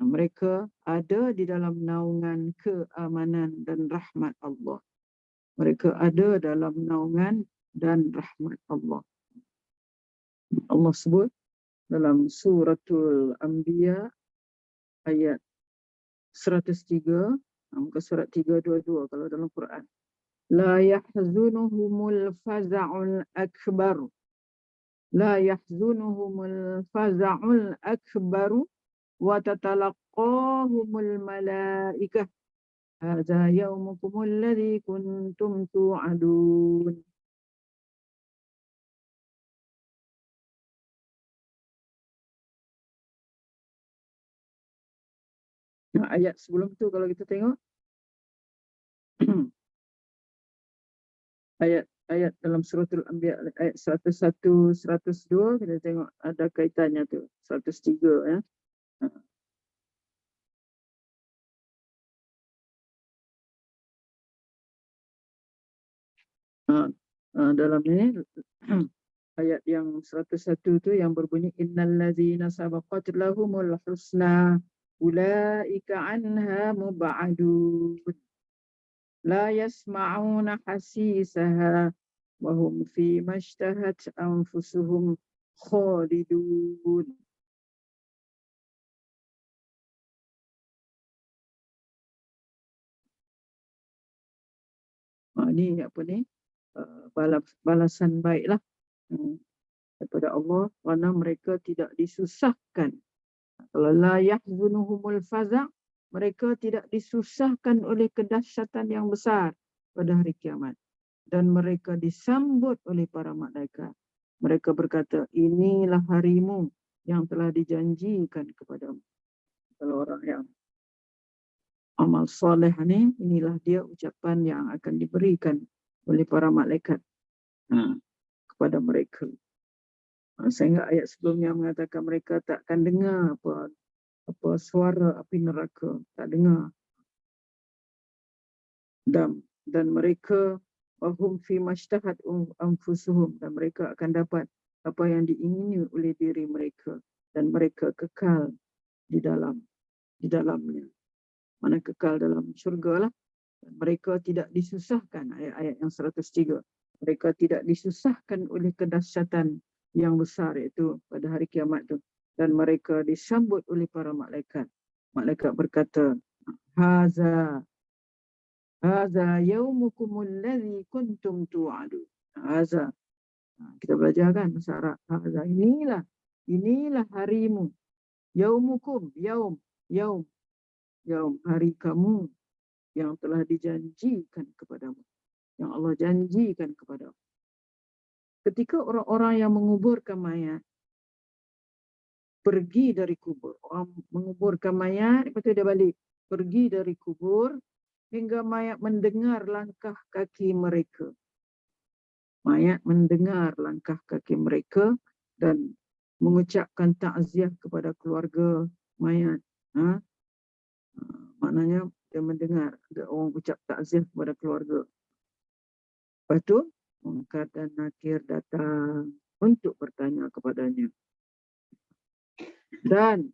Mereka ada di dalam naungan keamanan dan rahmat Allah. Mereka ada dalam naungan dan rahmat Allah. Allah sebut dalam suratul Anbiya ayat 103, muka surat 322 kalau dalam Quran. La yahzunuhumul faza'ul akbar. La yahzunuhumul faza'ul akbaru wa tatalaqahumul malaikah. Hadza yaumukumul ladzi kuntum tu'adun. Nah, ayat sebelum tu kalau kita tengok ayat dalam suratul Anbiya ayat 101, 102 kita tengok ada kaitannya tu 103 ya. Dalam ini ayat yang 101 tu yang berbunyi innal ladzina sabaqat lahumul husna ulaika anha mub'adun la yasma'una hasisaha wa hum fi mashtahat anfusuhum khalidun. Ini apa ni? Balasan baiklah daripada Allah kerana mereka tidak disusahkan. Kalau la yahzunuhumul faza', mereka tidak disusahkan oleh kedahsyatan yang besar pada hari kiamat. Dan mereka disambut oleh para malaikat. Mereka berkata, inilah harimu yang telah dijanjikan kepadamu. Kalau orang yang amal soleh ni, inilah dia ucapan yang akan diberikan oleh para malaikat kepada mereka. Sehingga ayat sebelumnya mengatakan mereka tak akan dengar apa suara api neraka, tak dengar. Dan mereka wahum fi mashtahat anfusuhum, dan mereka akan dapat apa yang diingini oleh diri mereka dan mereka kekal di dalamnya. Mana kekal dalam syurga lah. Dan mereka tidak disusahkan, ayat-ayat yang 103. Mereka tidak disusahkan oleh kedahsyatan yang besar iaitu pada hari kiamat tu. Dan mereka disambut oleh para malaikat. Malaikat berkata, Haza yaumukumul ladzi kuntum tu'adun. Haza. Kita belajar kan bahasa Arab. Haza, inilah harimu. Yaumukum, yaum, hari kamu yang telah dijanjikan kepadamu. Yang Allah janjikan kepadamu. Ketika orang-orang yang menguburkan mayat pergi dari kubur, orang menguburkan mayat, lepas tu dia balik, pergi dari kubur hingga mayat mendengar langkah kaki mereka. Mayat mendengar langkah kaki mereka dan mengucapkan takziah kepada keluarga mayat. Maknanya dia mendengar ada orang ucap takziah kepada keluarga. Lepas tu Munkar dan Nakir datang untuk bertanya kepadanya. Dan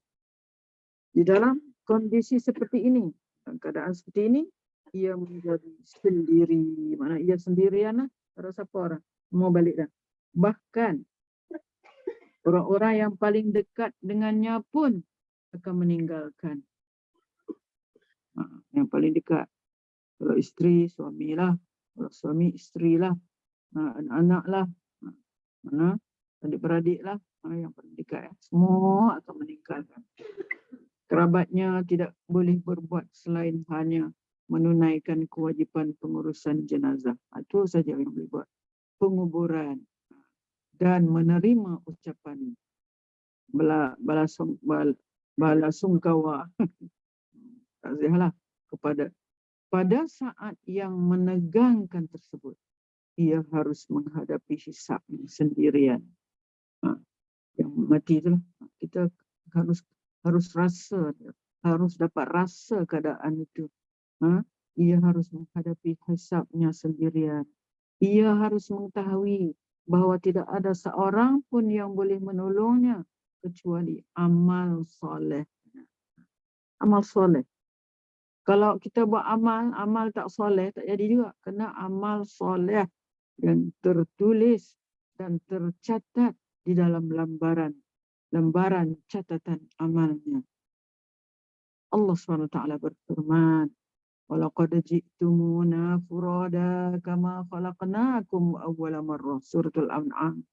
di dalam kondisi seperti ini, dalam keadaan seperti ini, ia menjadi sendiri. Mana ia sendirian lah. Tak ada siapa orang. Mau balik dah. Bahkan orang-orang yang paling dekat dengannya pun akan meninggalkan. Yang paling dekat. Kalau isteri, suamilah. Kalau suami, isterilah. Anak-anak lah. Adik-beradik lah. Yang paling dekat. Semua akan meninggalkan. Kerabatnya tidak boleh berbuat selain hanya menunaikan kewajipan pengurusan jenazah. Itu saja yang boleh buat. Penguburan dan menerima ucapan balasungkawa takziahlah kepada pada saat yang menegangkan tersebut. Ia harus menghadapi hisabnya sendirian. Yang mati itulah kita harus rasa, harus dapat rasa keadaan itu. Ia harus menghadapi hisabnya sendirian. Ia harus mengetahui bahawa tidak ada seorang pun yang boleh menolongnya kecuali amal soleh. Amal soleh. Kalau kita buat amal tak soleh tak jadi juga. Kena amal soleh yang tertulis dan tercatat di dalam lembaran catatan amalnya. Allah SWT berfirman, "Walaqad ji'tumuna furada kama khalaqnakum awwala marrah." Suratul An'am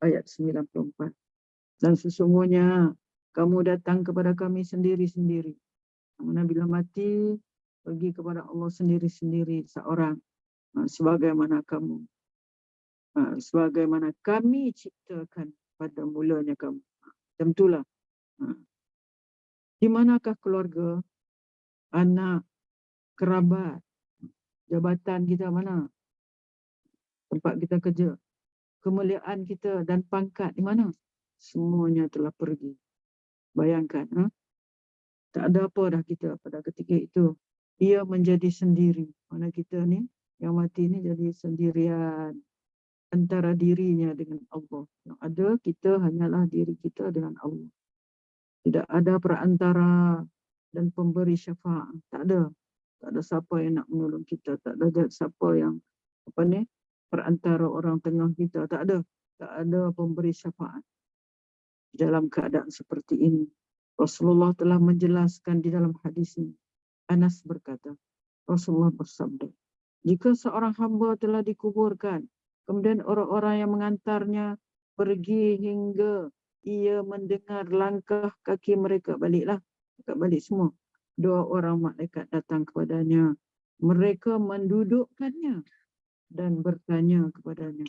ayat 94. Dan sesungguhnya kamu datang kepada kami sendiri-sendiri. Namun bila mati, pergi kepada Allah sendiri-sendiri seorang. Sebagaimana kami ciptakan pada mulanya kamu. Macam itulah. Di manakah keluarga, anak, kerabat, jabatan kita mana? Tempat kita kerja. Kemuliaan kita dan pangkat di mana? Semuanya telah pergi. Bayangkan, tak ada apa dah kita pada ketika itu. Ia menjadi sendiri. Mana kita ni, yang mati ni jadi sendirian antara dirinya dengan Allah. Yang ada kita hanyalah diri kita dengan Allah. Tidak ada perantara dan pemberi syafaat. Tak ada. Tak ada siapa yang nak menolong kita. Tak ada siapa yang perantara orang tengah kita. Tak ada. Tak ada pemberi syafaat. Dalam keadaan seperti ini, Rasulullah telah menjelaskan di dalam hadis ini. Anas berkata, Rasulullah bersabda, jika seorang hamba telah dikuburkan, kemudian orang-orang yang mengantarnya pergi hingga ia mendengar langkah kaki mereka, balik semua. 2 orang malaikat datang kepadanya. Mereka mendudukkannya dan bertanya kepadanya.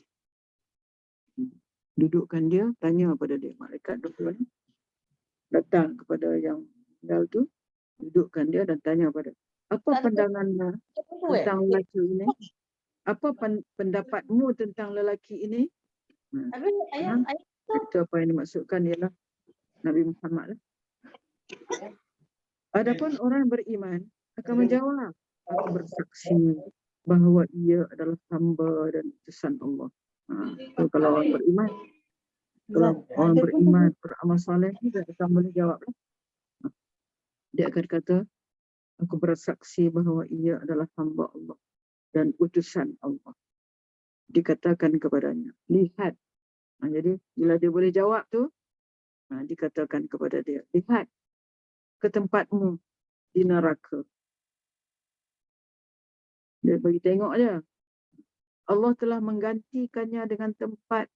Dudukkan dia, tanya kepada dia. Malaikat datang kepada yang meninggal tu, dudukkan dia dan tanya kepada, apa pandanganmu tentang lelaki ini? Apa pendapatmu tentang lelaki ini? Itu apa yang dimaksudkan ialah Nabi Muhammad lah. Adapun orang beriman akan menjawab, aku bersaksi bahawa ia adalah hamba dan utusan Allah. So, kalau orang beriman, beramal soleh, dia akan boleh jawab lah. Dia akan kata, aku bersaksi bahawa ia adalah hamba Allah dan utusan Allah. Dikatakan kepadanya, lihat. Jadi bila dia boleh jawab tu, dikatakan kepada dia, lihat ke tempatmu di neraka. Dia bagi tengok je. Allah telah menggantikannya dengan tempat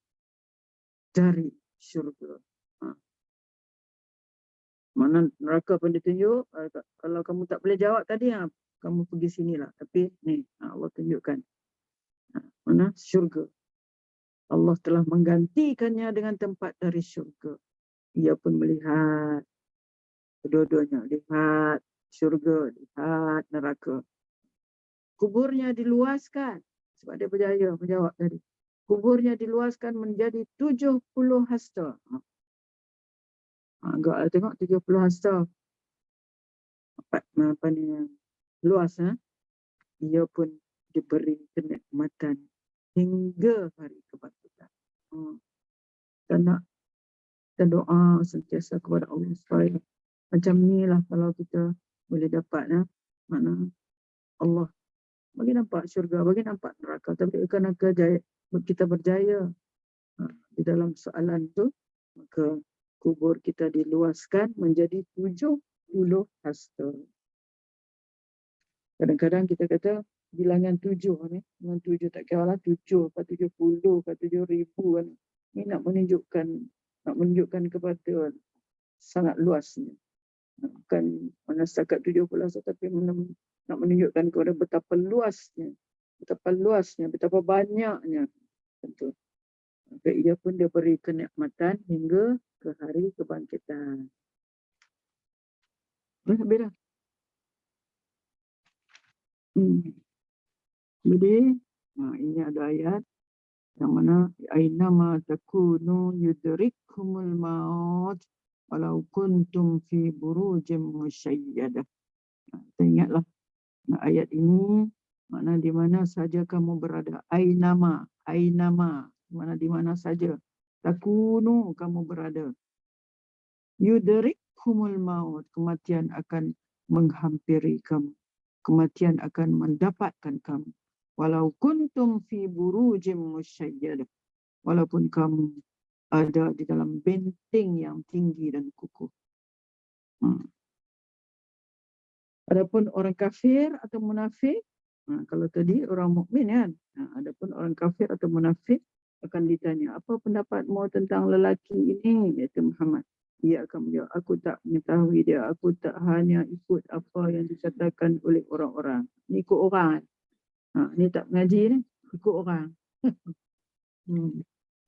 dari syurga. Mana neraka pun ditunjuk. Kalau kamu tak boleh jawab tadi, kamu pergi sinilah. Tapi ni Allah tunjukkan. Mana syurga. Allah telah menggantikannya dengan tempat dari syurga. Ia pun melihat kedua-duanya. Lihat syurga, lihat neraka. Kuburnya diluaskan. Sebab dia berjaya menjawab tadi. Kuburnya diluaskan menjadi 70 hasta. Agak tengok 70 hasta. Luas. Ia pun diberi kenikmatan hingga hari kebangkitan. Kita doa sentiasa kepada Allah supaya macam ni lah kalau kita boleh dapat. Mana Allah bagi nampak syurga, bagi nampak neraka. Tapi kerana kita berjaya di dalam soalan tu, maka kubur kita diluaskan menjadi 70 hasta. Kadang-kadang kita kata bilangan 7 ni, bilangan 7 tak kira lah 7 ke 70 ke 7,000 kan. Ini nak menunjukkan kepada sangat luasnya. Bukan mana setakat 70 tapi nak menunjukkan kepada betapa luasnya, betapa banyaknya. Tentu. Maka ia pun dia beri kenikmatan hingga ke hari kebangkitan. Habis dah. Jadi, ini ada ayat yang mana ainama takunu yudrikkumul maut walau kuntum fi burujim musyayyadah. Kita ingatlah ayat ini makna di mana saja kamu berada, ainama, mana di mana saja takunu kamu berada, yudrikkumul maut, kematian akan menghampiri kamu, kematian akan mendapatkan kamu, walau kuntum fi burujim musyayyadah, walaupun kamu ada di dalam benteng yang tinggi dan kukuh. Adapun orang kafir atau munafik, kalau tadi orang mukmin kan, adapun orang kafir atau munafik akan ditanya, apa pendapatmu tentang lelaki ini, iaitu Muhammad? Ia akan menjawab, aku tak mengetahui dia, aku tak hanya ikut apa yang dikatakan oleh orang-orang. Ni ikut orang. Ni tak mengaji ni, ikut orang.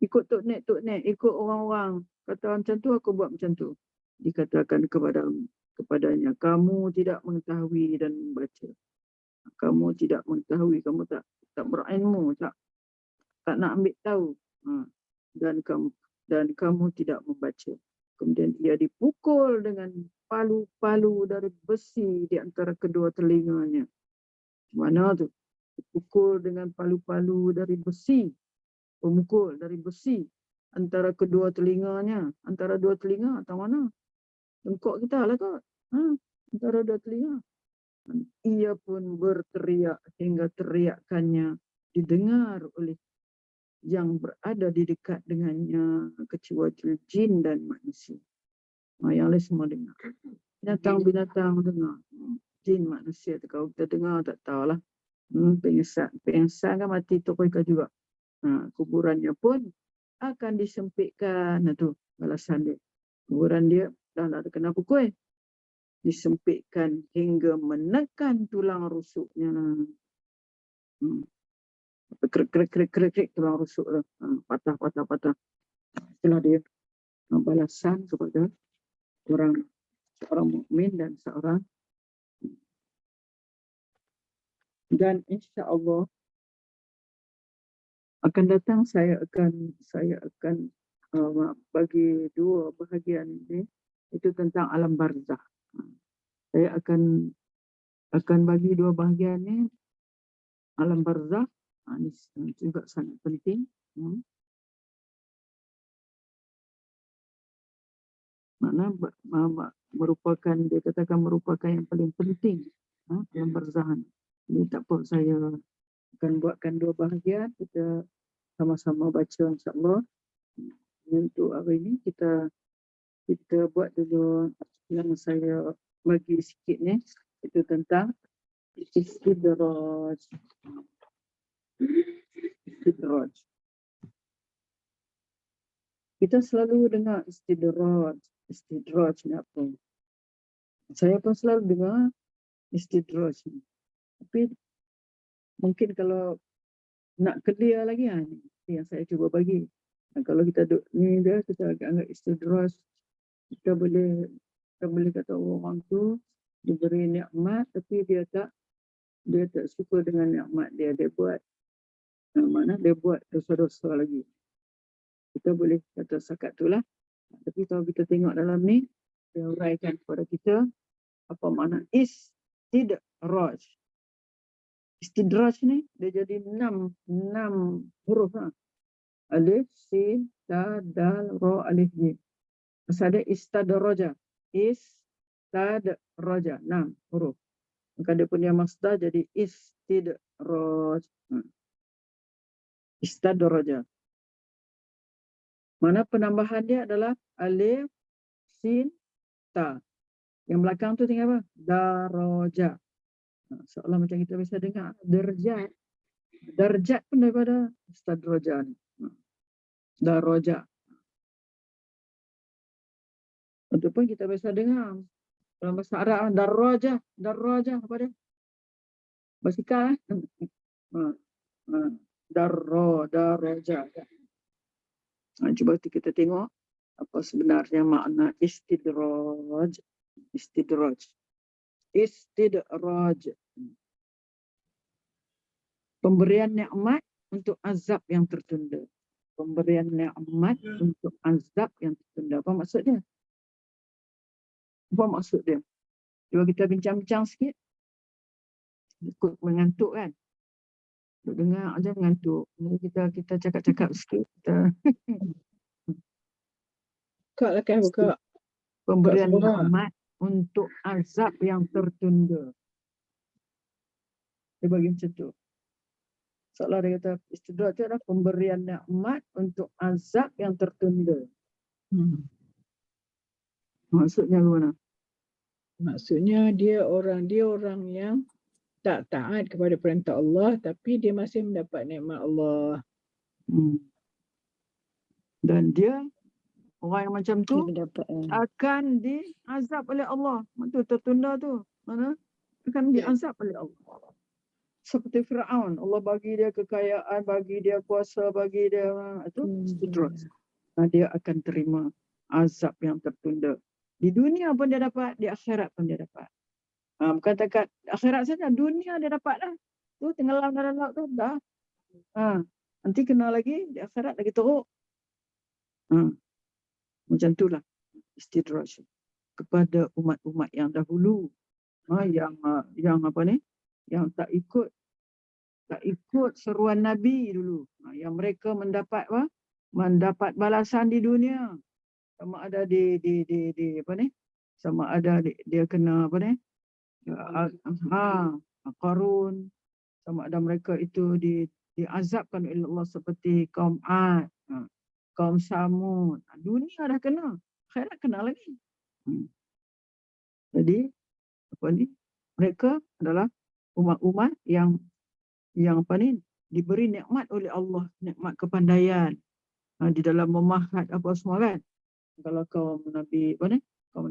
Ikut tok nek, ikut orang-orang. Kata macam tu, aku buat macam tu. Dikatakan kepadanya, kamu tidak mengetahui dan membaca. Kamu tidak mengetahui, kamu tak berilmu, tak nak ambil tahu. Dan kamu tidak membaca. Kemudian ia dipukul dengan palu-palu dari besi di antara kedua telinganya. Mana tu? Dipukul dengan palu-palu dari besi. Pemukul dari besi antara kedua telinganya. Antara dua telinga atau mana? Tengkok kita lah kot. Antara dua telinga. Ia pun berteriak hingga teriakannya didengar oleh yang berada di dekat dengannya, kecuali jin dan manusia. Yang lain semua dengar. Binatang dengar. Jin, manusia tu kalau kita dengar tak tahulah. Pengsan kan mati terpeka juga. Kuburannya pun akan disempitkan. Tu balasan dia. Kuburan dia dah ada kena pukul. Disempitkan hingga menekan tulang rusuknya. Krik tulang rusuk tu. Patah. Itulah dia balasan kepada seorang mukmin dan seorang. Dan insya-Allah akan datang saya akan bagi dua bahagian ini, itu tentang alam barzakh. Saya akan bagi dua bahagian ini, alam barzakh. Ini juga sangat penting. Mana merupakan, dia katakan merupakan yang paling penting alam barzakh. Ini tak apa, saya akan buatkan dua bahagian, kita sama-sama baca insya-Allah. Untuk hari ini kita buat dulu yang saya bagi sikit ni, itu tentang istidraj. Kita selalu dengar istidraj ni apa. Saya pun selalu dengar istidraj ni. Tapi mungkin kalau nak clear lagi, yang saya cuba bagi. Kalau kita duduk ni dia, kita anggap istidraj, kita boleh kata orang tu diberi nikmat tapi dia tak suka dengan nikmat dia buat dia buat dosa-dosa lagi. Kita boleh kata sakat itulah. Tapi kalau kita tengok dalam ni, dia uraikan kepada kita apa makna istidraj. Istidraj ni dia jadi 6 huruf. Alif, sin, ta, dal, ra, alif, jim. Pasal dia istadraja. Istadraja. 6 huruf. Maka dia punya masdar jadi istidraj. Istadraja. Mana penambahan dia adalah alif, sin, ta. Yang belakang tu tinggal apa? Daraja. Seolah macam kita bisa dengar derajat. Darjat pun daripada istadraja ni. Daraja. Itu pun kita bisa dengar Dalam bahasa Arab, darajah apa dia? Basikal darajah. Cuba kita tengok apa sebenarnya makna istidraj. Pemberian nikmat untuk azab yang tertunda. Pemberian nikmat untuk azab yang tertunda. Apa maksudnya? Apa maksud dia? Cuba kita bincang-bincang sikit. Ikut mengantuk kan? Duk dengar aja mengantuk. Jadi kita cakap-cakap sikit. Buka lah kan, buka. Pemberian semua. nikmat untuk azab yang tertunda. Dia bagi macam tu. Seolah dia kata istidraj itu adalah pemberian nikmat untuk azab yang tertunda. Maksudnya gimana? Maksudnya dia orang yang tak taat kepada perintah Allah tapi dia masih mendapat nikmat Allah. Dan dia orang yang macam tu Dia mendapat akan diazab oleh Allah. Itu tertunda tu. Mana? Akan diazab oleh Allah. Seperti Fir'aun. Allah bagi dia kekayaan, bagi dia kuasa, bagi dia itu istidraj. Dia akan terima azab yang tertunda. Di dunia pun dia dapat, di akhirat pun dia dapat. Bukan dekat akhirat saja, dunia dia dapat lah. Tu tenggelam dalam laut tu dah. Nanti kena lagi, di akhirat lagi teruk. Macam itulah istidraj kepada umat-umat yang dahulu. Yang apa ni? Yang tak ikut seruan Nabi dulu. Yang mereka mendapat apa? Mendapat balasan di dunia. Sama ada di apa ni? Sama ada dia kena apa ni? Qarun. Sama ada mereka itu diazabkan oleh Allah seperti kaum Ad, kaum Samud. Dunia dah kena, akhirat kena lagi. Jadi apa ni? Mereka adalah umat-umat yang apa ni? Diberi nikmat oleh Allah, nikmat kepandaian di dalam memahat apa semua kan. Kalau kaum Nabi apa ni? Kaum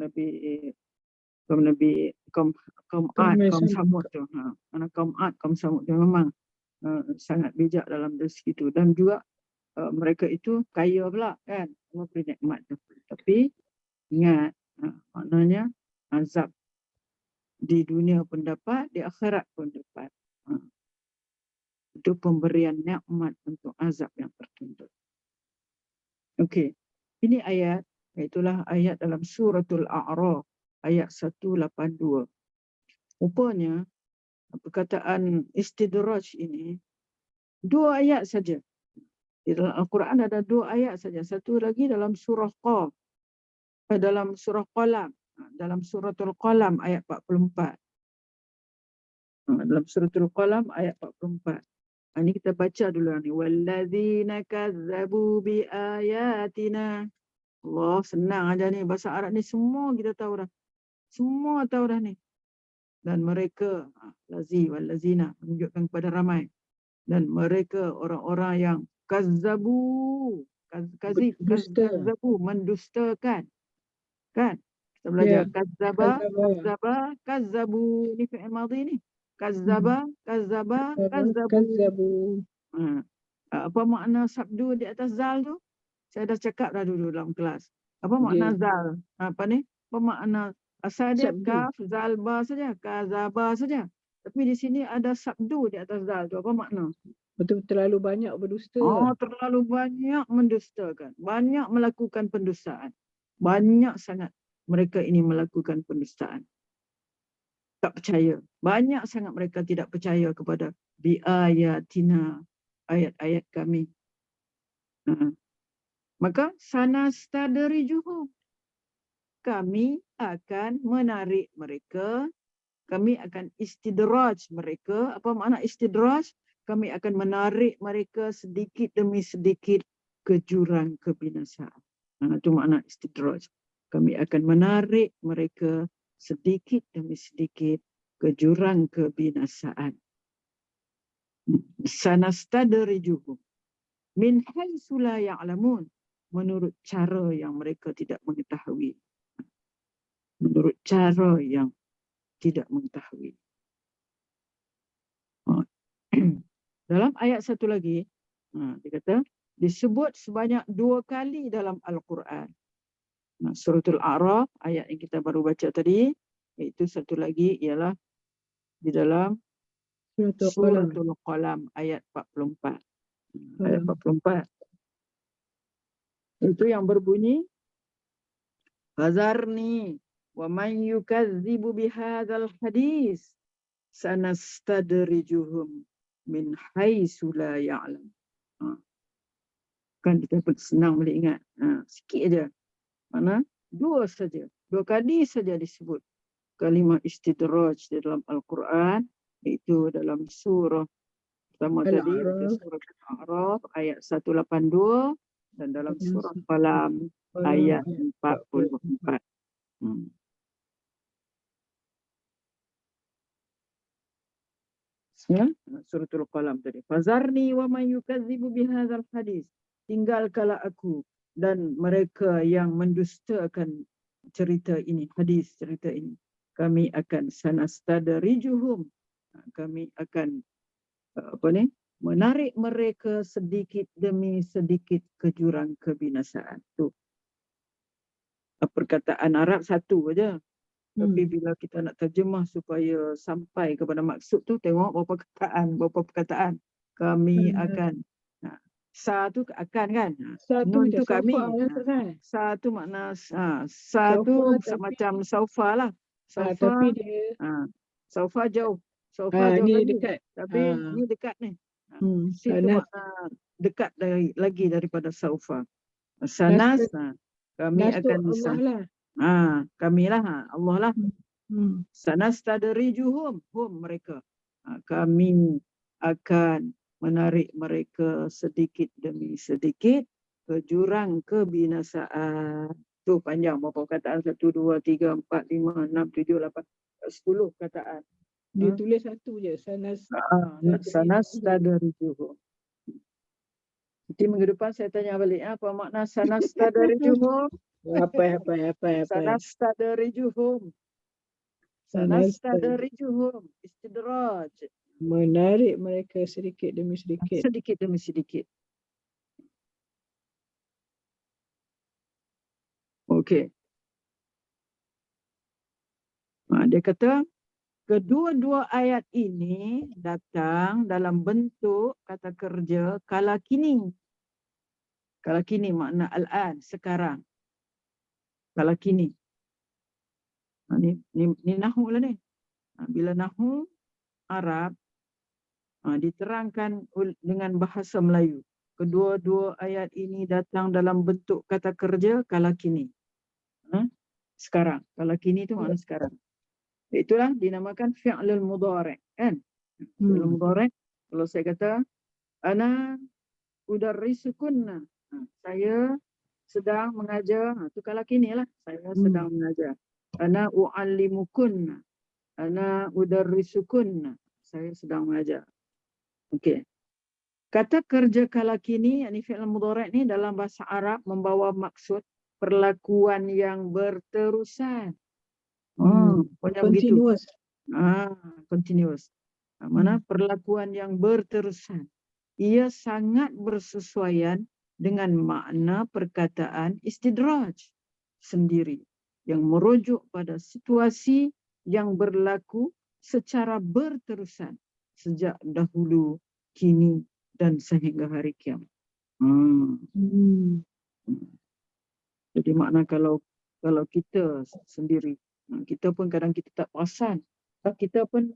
Ad, kaum Samud tu. Karena kaum Ad, kaum Samud tu memang sangat bijak dalam dari situ. Dan juga mereka itu kaya pula kan. Allah beri nikmat tu. Tapi ingat maknanya azab di dunia pun dapat, di akhirat pun dapat. Itu pemberian nikmat untuk azab yang tertunda. Okey. Ini ayat, itulah ayat dalam suratul A'raf ayat 182. Rupanya perkataan istidraj ini 2 ayat saja. Di dalam Al-Quran ada 2 ayat saja. Satu lagi dalam surah Qaf. Dalam surah Qalam. Dalam suratul Qalam ayat 44. Dalam suratul Qalam ayat 44. Ini kita baca dulu ni. Wallazina kazzabu bi ayatina. Allah, senang aja ni bahasa Arab ni, semua kita tahu dah. Semua tahu dah ni. Dan mereka wallazina menunjukkan kepada ramai. Dan mereka orang-orang yang kazzabu, mendustakan. Kan? Kita belajar kazzabu ni fi'il madhi ni. Kazzaba. Apa makna sabdu di atas zal tu? Saya dah cakap dah dulu dalam kelas. Apa makna zal? Apa ni? Apa makna asal dia kaf, zal, ba saja, kazaba saja. Tapi di sini ada sabdu di atas zal tu. Apa makna? Betul, terlalu banyak berdusta. Terlalu banyak mendustakan. Banyak melakukan pendustaan. Banyak sangat mereka ini melakukan pendustaan. Tak percaya. Banyak sangat mereka tidak percaya kepada biayatina, ayat-ayat kami. Maka sanastadrijuhum, kami akan menarik mereka, kami akan istidraj mereka. Apa makna istidraj? Kami akan menarik mereka sedikit demi sedikit ke jurang kebinasaan. Itu makna istidraj. Kami akan menarik mereka sedikit demi sedikit ke jurang kebinasaan. Sanastadrijuhum min haitsu la ya'lamun, menurut cara yang mereka tidak mengetahui. menurut cara yang tidak mengetahui. Dalam ayat satu lagi, dia kata, disebut sebanyak 2 kali dalam Al-Quran. Suratul A'raf, ayat yang kita baru baca tadi, iaitu satu lagi ialah di dalam Suratul Qalam, ayat 44. Ayat 44. Itu yang berbunyi, Fazarni wa man yukadzibu bihadzal hadis sanastadrijuhum min haitsu la ya'lam. Kan kita senang boleh ingat. Sikit aja. Mana? 2 saja. 2 kali saja disebut kalimah istidraj di dalam Al-Quran, iaitu dalam surah pertama tadi, surah Al-A'raf ayat 182 dan dalam surah Qalam ayat 44. Suratul Qalam tadi. Fazarni wa man yukadzibu bihadzal hadis. Tinggalkanlah aku dan mereka yang mendustakan cerita ini, hadis cerita ini. Kami akan sanastadrijuhum. Kami akan menarik mereka sedikit demi sedikit ke jurang kebinasaan. Tu perkataan Arab satu aja. Tapi bila kita nak terjemah supaya sampai kepada maksud tu, tengok berapa perkataan. Kami akan. Sa tu akan kan? Nun tu kami. Sa tu makna sa tu macam saufa lah. Saufa, tapi dia saufa jauh. Saufa jauh ni lagi. dekat. Tapi ni dekat ni. Situ makna dekat lagi daripada saufa. Sanas, kami akan bisa. Kami lah, Allah lah. Sanastadrijuhum, mereka. Kami akan menarik mereka sedikit demi sedikit ke jurang kebinasaan. Tu panjang berapa perkataan? 1, 2, 3, 4, 5, 6, 7, 8, 10 perkataan. Dia tulis satu je. Sanastadrijuhum. Nanti minggu depan saya tanya balik apa makna sanastadrijuhum. Apa. Sanastadrijuhum. Sanastadrijuhum. Istidraj. Menarik mereka sedikit demi sedikit. Sedikit demi sedikit. Okey. Dia kata, kedua-dua ayat ini datang dalam bentuk kata kerja kala kini. Kala kini makna al-an, sekarang. Kala kini. Ni nahu lah ni. Bila nahu Arab diterangkan dengan bahasa Melayu. Kedua-dua ayat ini datang dalam bentuk kata kerja kala kini. Sekarang. Kala kini itu makna sekarang. Itulah dinamakan fi'lul mudhari', kan? Fi'lul mudhari', kalau saya kata ana udarrisukunna, saya sedang mengajar, itu kala kini lah, saya sedang mengajar. Ana u'allimukunna, ana udarrisukunna, saya sedang mengajar. Okey. Kata kerja kala kini, yakni fi'il mudhari' ni dalam bahasa Arab membawa maksud perlakuan yang berterusan. Continuous. Continuous. Mana perlakuan yang berterusan. Ia sangat bersesuaian dengan makna perkataan istidraj sendiri yang merujuk pada situasi yang berlaku secara berterusan sejak dahulu, kini dan sehingga hari kiamat. Jadi makna kalau kita sendiri, kita pun kadang kita tak perasan. Kita pun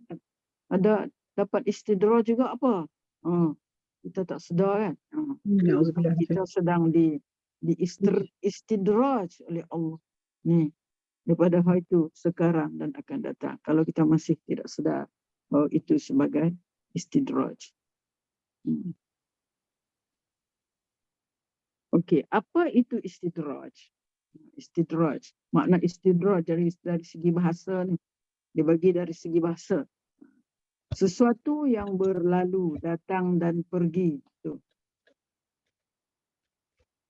ada dapat istidraj juga apa? Kita tak sedar kan? Kita sedang istidraj oleh Allah. Ni, daripada hal itu sekarang dan akan datang. Kalau kita masih tidak sedar bahawa itu sebagai istidraj. Okey, apa itu istidraj? Istidraj. Makna istidraj dari segi bahasa ni. Dibagi dari segi bahasa. Sesuatu yang berlalu, datang dan pergi.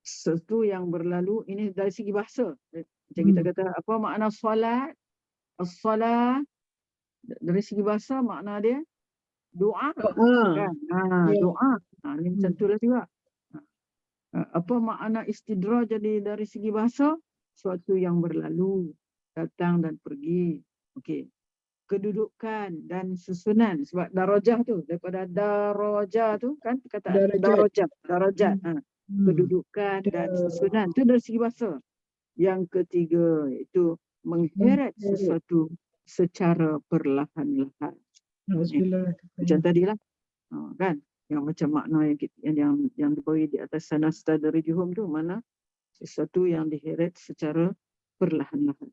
Sesuatu yang berlalu, ini dari segi bahasa. Macam kita kata, apa makna solat? As-salat dari segi bahasa makna dia doa. Kan? Ya. Doa. Ni macam tu lah juga. Apa makna istidraj jadi dari segi bahasa? Suatu yang berlalu, datang dan pergi. Okey. Kedudukan dan susunan, sebab darajah tu, daripada darajah tu kan perkataan darajat. Kedudukan dan susunan tu dari segi bahasa. Yang ketiga iaitu mengheret sesuatu secara perlahan-lahan. Macam tadilah. Kan? Yang macam makna yang diberi di atas sana dari juhum tu, mana sesuatu yang diheret secara perlahan-lahan.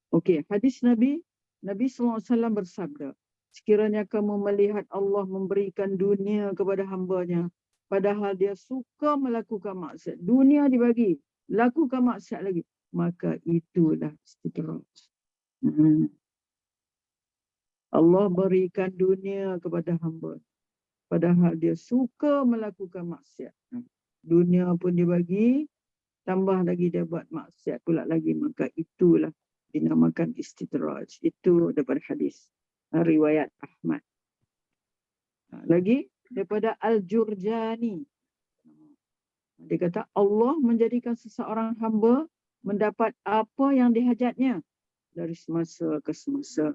Okey, hadis Nabi SAW bersabda, sekiranya kamu melihat Allah memberikan dunia kepada hamba-Nya, padahal dia suka melakukan maksiat, dunia dibagi, lakukan maksiat lagi, maka itulah istidraj. Allah berikan dunia kepada hamba, padahal dia suka melakukan maksiat. Dunia pun dibagi, tambah lagi dia buat maksiat pula lagi, maka itulah dinamakan istidraj. Itu daripada hadis riwayat Ahmad. Lagi daripada Al-Jurjani. Dia kata Allah menjadikan seseorang hamba mendapat apa yang dihajatnya dari semasa ke semasa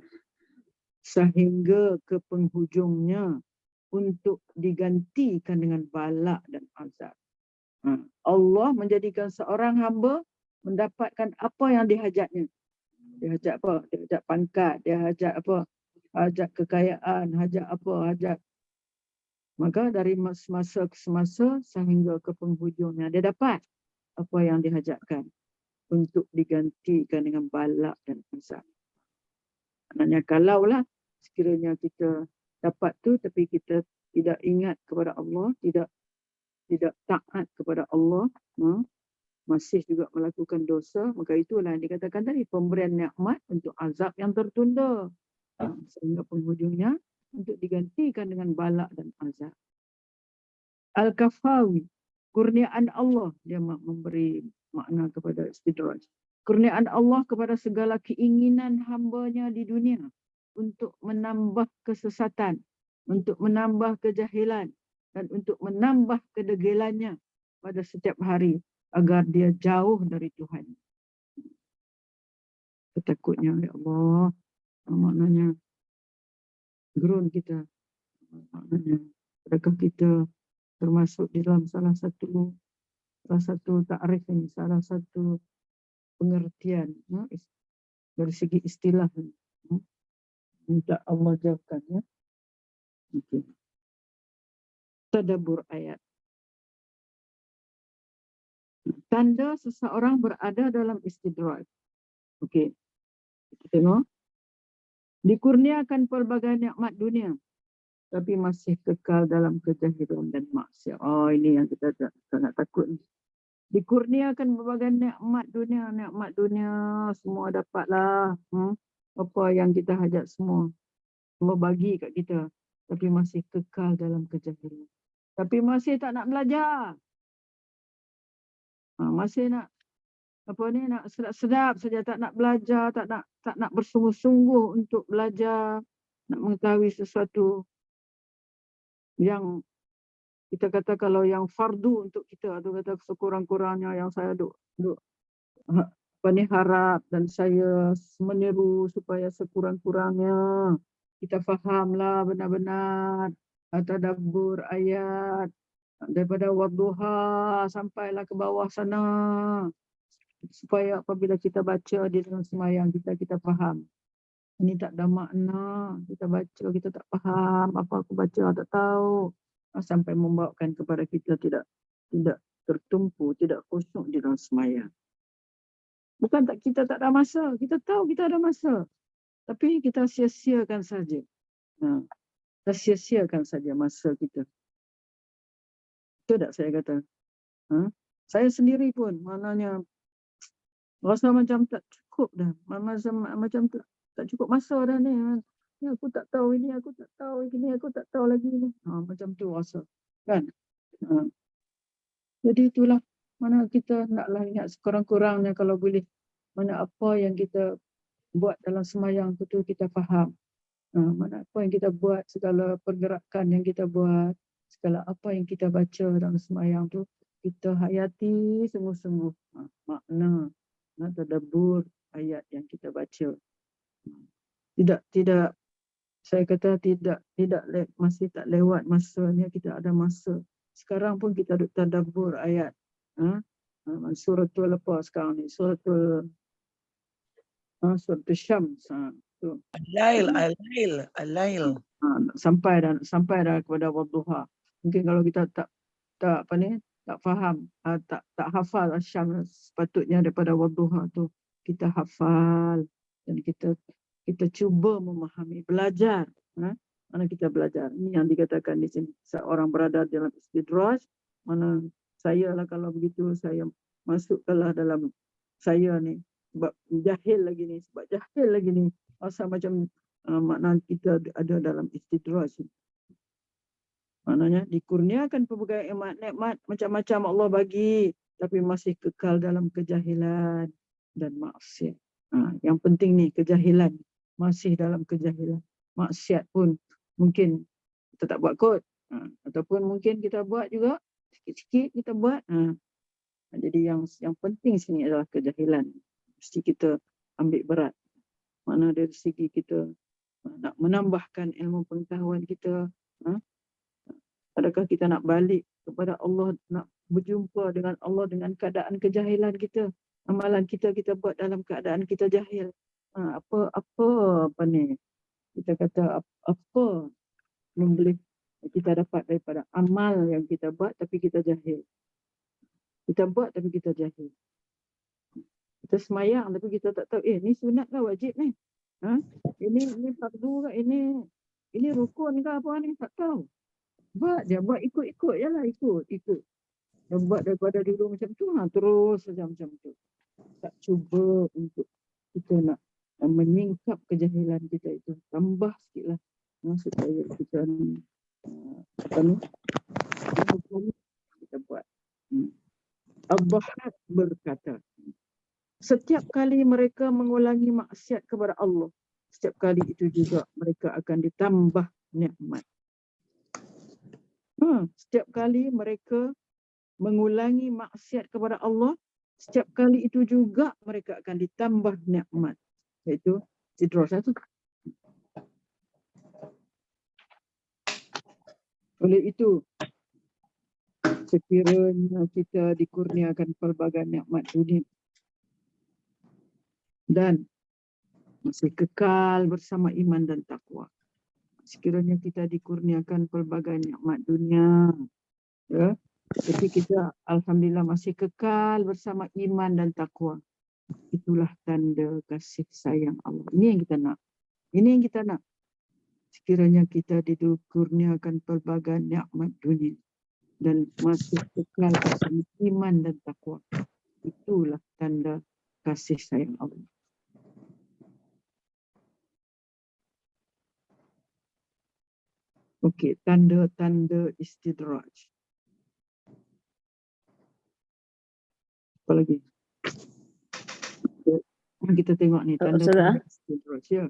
sehingga ke penghujungnya untuk digantikan dengan balak dan azab. Allah menjadikan seorang hamba mendapatkan apa yang dihajatnya. Dia hajat apa? Dia hajat pangkat, dia hajat apa? Hajat kekayaan, hajat apa? Hajat. Maka dari semasa ke semasa sehingga ke penghujungnya dia dapat apa yang dihajatkan untuk digantikan dengan balak dan azab. Maknanya kalaulah sekiranya kita dapat tu tapi kita tidak ingat kepada Allah, tidak taat kepada Allah, masih juga melakukan dosa, maka itulah yang dikatakan tadi, pemberian nikmat untuk azab yang tertunda. Sehingga penghujungnya untuk digantikan dengan balak dan azab. Al-Kafawi, kurniaan Allah, dia memberi makna kepada istidraj. Kurniaan Allah kepada segala keinginan hamba-Nya di dunia untuk menambah kesesatan, untuk menambah kejahilan, dan untuk menambah kedegilannya pada setiap hari, agar dia jauh dari Tuhan. Ketakutnya, ya Allah, maknanya gerun kita. Maknanya, adakah kita termasuk di dalam salah satu takrif ini, salah satu pengertian dari segi istilah. Minta Allah jawabkan, ya. Okay. Tadabbur ayat. Tanda seseorang berada dalam istidraj. Okey. Kita tengok. Dikurniakan pelbagai nikmat dunia, tapi masih kekal dalam kejahilan dan maksiat. Ini yang kita sangat takut. Dikurniakan berbagai nikmat dunia semua dapatlah. Apa yang kita hajat semua bagi kat kita, tapi masih kekal dalam kejahilan. Tapi masih tak nak belajar. Masih nak nak sedap-sedap saja, tak nak belajar, tak nak bersungguh-sungguh untuk belajar, nak mengetahui sesuatu yang kita kata kalau yang fardu untuk kita, tu kata sekurang-kurangnya yang saya duk harap dan saya meniru supaya sekurang-kurangnya kita fahamlah benar-benar tadabbur ayat daripada wadduha sampailah ke bawah sana, supaya apabila kita baca di dalam sembahyang kita faham. Ini tak ada makna, kita baca kita tak faham, apa aku baca tak tahu, sampai membawakan kepada kita tidak tertumpu, tidak khusyuk di dalam sembahyang. Bukan kita tak ada masa, kita tahu kita ada masa, tapi kita sia-siakan saja. Kita sia-siakan saja masa kita. Itu tak saya kata. Saya sendiri pun maknanya rasa macam tak cukup dah. Macam tak cukup masa dah ni. Aku tak tahu ini, aku tak tahu ini, aku tak tahu lagi ni. Macam tu rasa. Kan? Jadi itulah Mana kita naklah ingat sekurang-kurangnya kalau boleh, mana apa yang kita buat dalam sembahyang tu kita faham. Mana apa yang kita buat, segala pergerakan yang kita buat, segala apa yang kita baca dalam sembahyang tu, kita hayati sungguh-sungguh makna, tadabbur ayat yang kita baca. Tidak saya kata masih tak lewat masanya, kita ada masa. Sekarang pun kita duk tadabbur ayat. Suratul apa sekarang ni? Suratul Syams. Tu. Al-lail. Sampai dah kepada wadduha. Mungkin kalau kita tak faham, tak hafal Syams sepatutnya daripada wadduha tu, kita hafal dan kita cuba memahami, belajar. Mana kita belajar. Ini yang dikatakan di sini, seorang berada dalam istidraj. Mana saya lah kalau begitu, saya masukkanlah dalam saya ni sebab jahil lagi ni, asal macam makna kita ada dalam istidraj. Maknanya dikurniakan pelbagai nikmat macam-macam Allah bagi, tapi masih kekal dalam kejahilan dan maksiat. Yang penting ni kejahilan, masih dalam kejahilan. Maksiat pun mungkin kita tak buat kot, ataupun mungkin kita buat juga, sikit-sikit kita buat. Jadi yang penting sini adalah kejahilan. Mesti kita ambil berat. Mana dari segi kita nak menambahkan ilmu pengetahuan kita, adakah kita nak balik kepada Allah, nak berjumpa dengan Allah dengan keadaan kejahilan kita, amalan kita buat dalam keadaan kita jahil. Apa ni kita kata, apa yang boleh kita dapat daripada amal yang kita buat tapi kita jahil. Kita buat tapi kita jahil. Kita semayang tapi kita tak tahu, ni sunat ke wajib ni? Ini fardu ke? Ini rukun ke apa ni? Tak tahu. Buat ikut-ikut je lah, ikut. Yang buat daripada dulu macam tu, terus macam tu. Tak cuba untuk kita nak menyingkap kejahilan kita itu. Tambah sikit lah. Supaya kita kita buat. Abbahat berkata, setiap kali mereka mengulangi maksiat kepada Allah, setiap kali itu juga mereka akan ditambah nikmat. Setiap kali mereka mengulangi maksiat kepada Allah, setiap kali itu juga mereka akan ditambah nikmat. Iaitu istidraj satu. Oleh itu, sekiranya kita dikurniakan pelbagai nikmat dunia dan masih kekal bersama iman dan takwa. Sekiranya kita dikurniakan pelbagai nikmat dunia, tapi kita alhamdulillah masih kekal bersama iman dan takwa. Itulah tanda kasih sayang Allah. Ini yang kita nak. Sekiranya kita dikurniakan pelbagai nikmat dunia dan masih kekal bersama iman dan takwa. Itulah tanda kasih sayang Allah. Okey, tanda-tanda istidraj. Apa lagi? Kita tengok ni tanda-tanda istidraj, ya.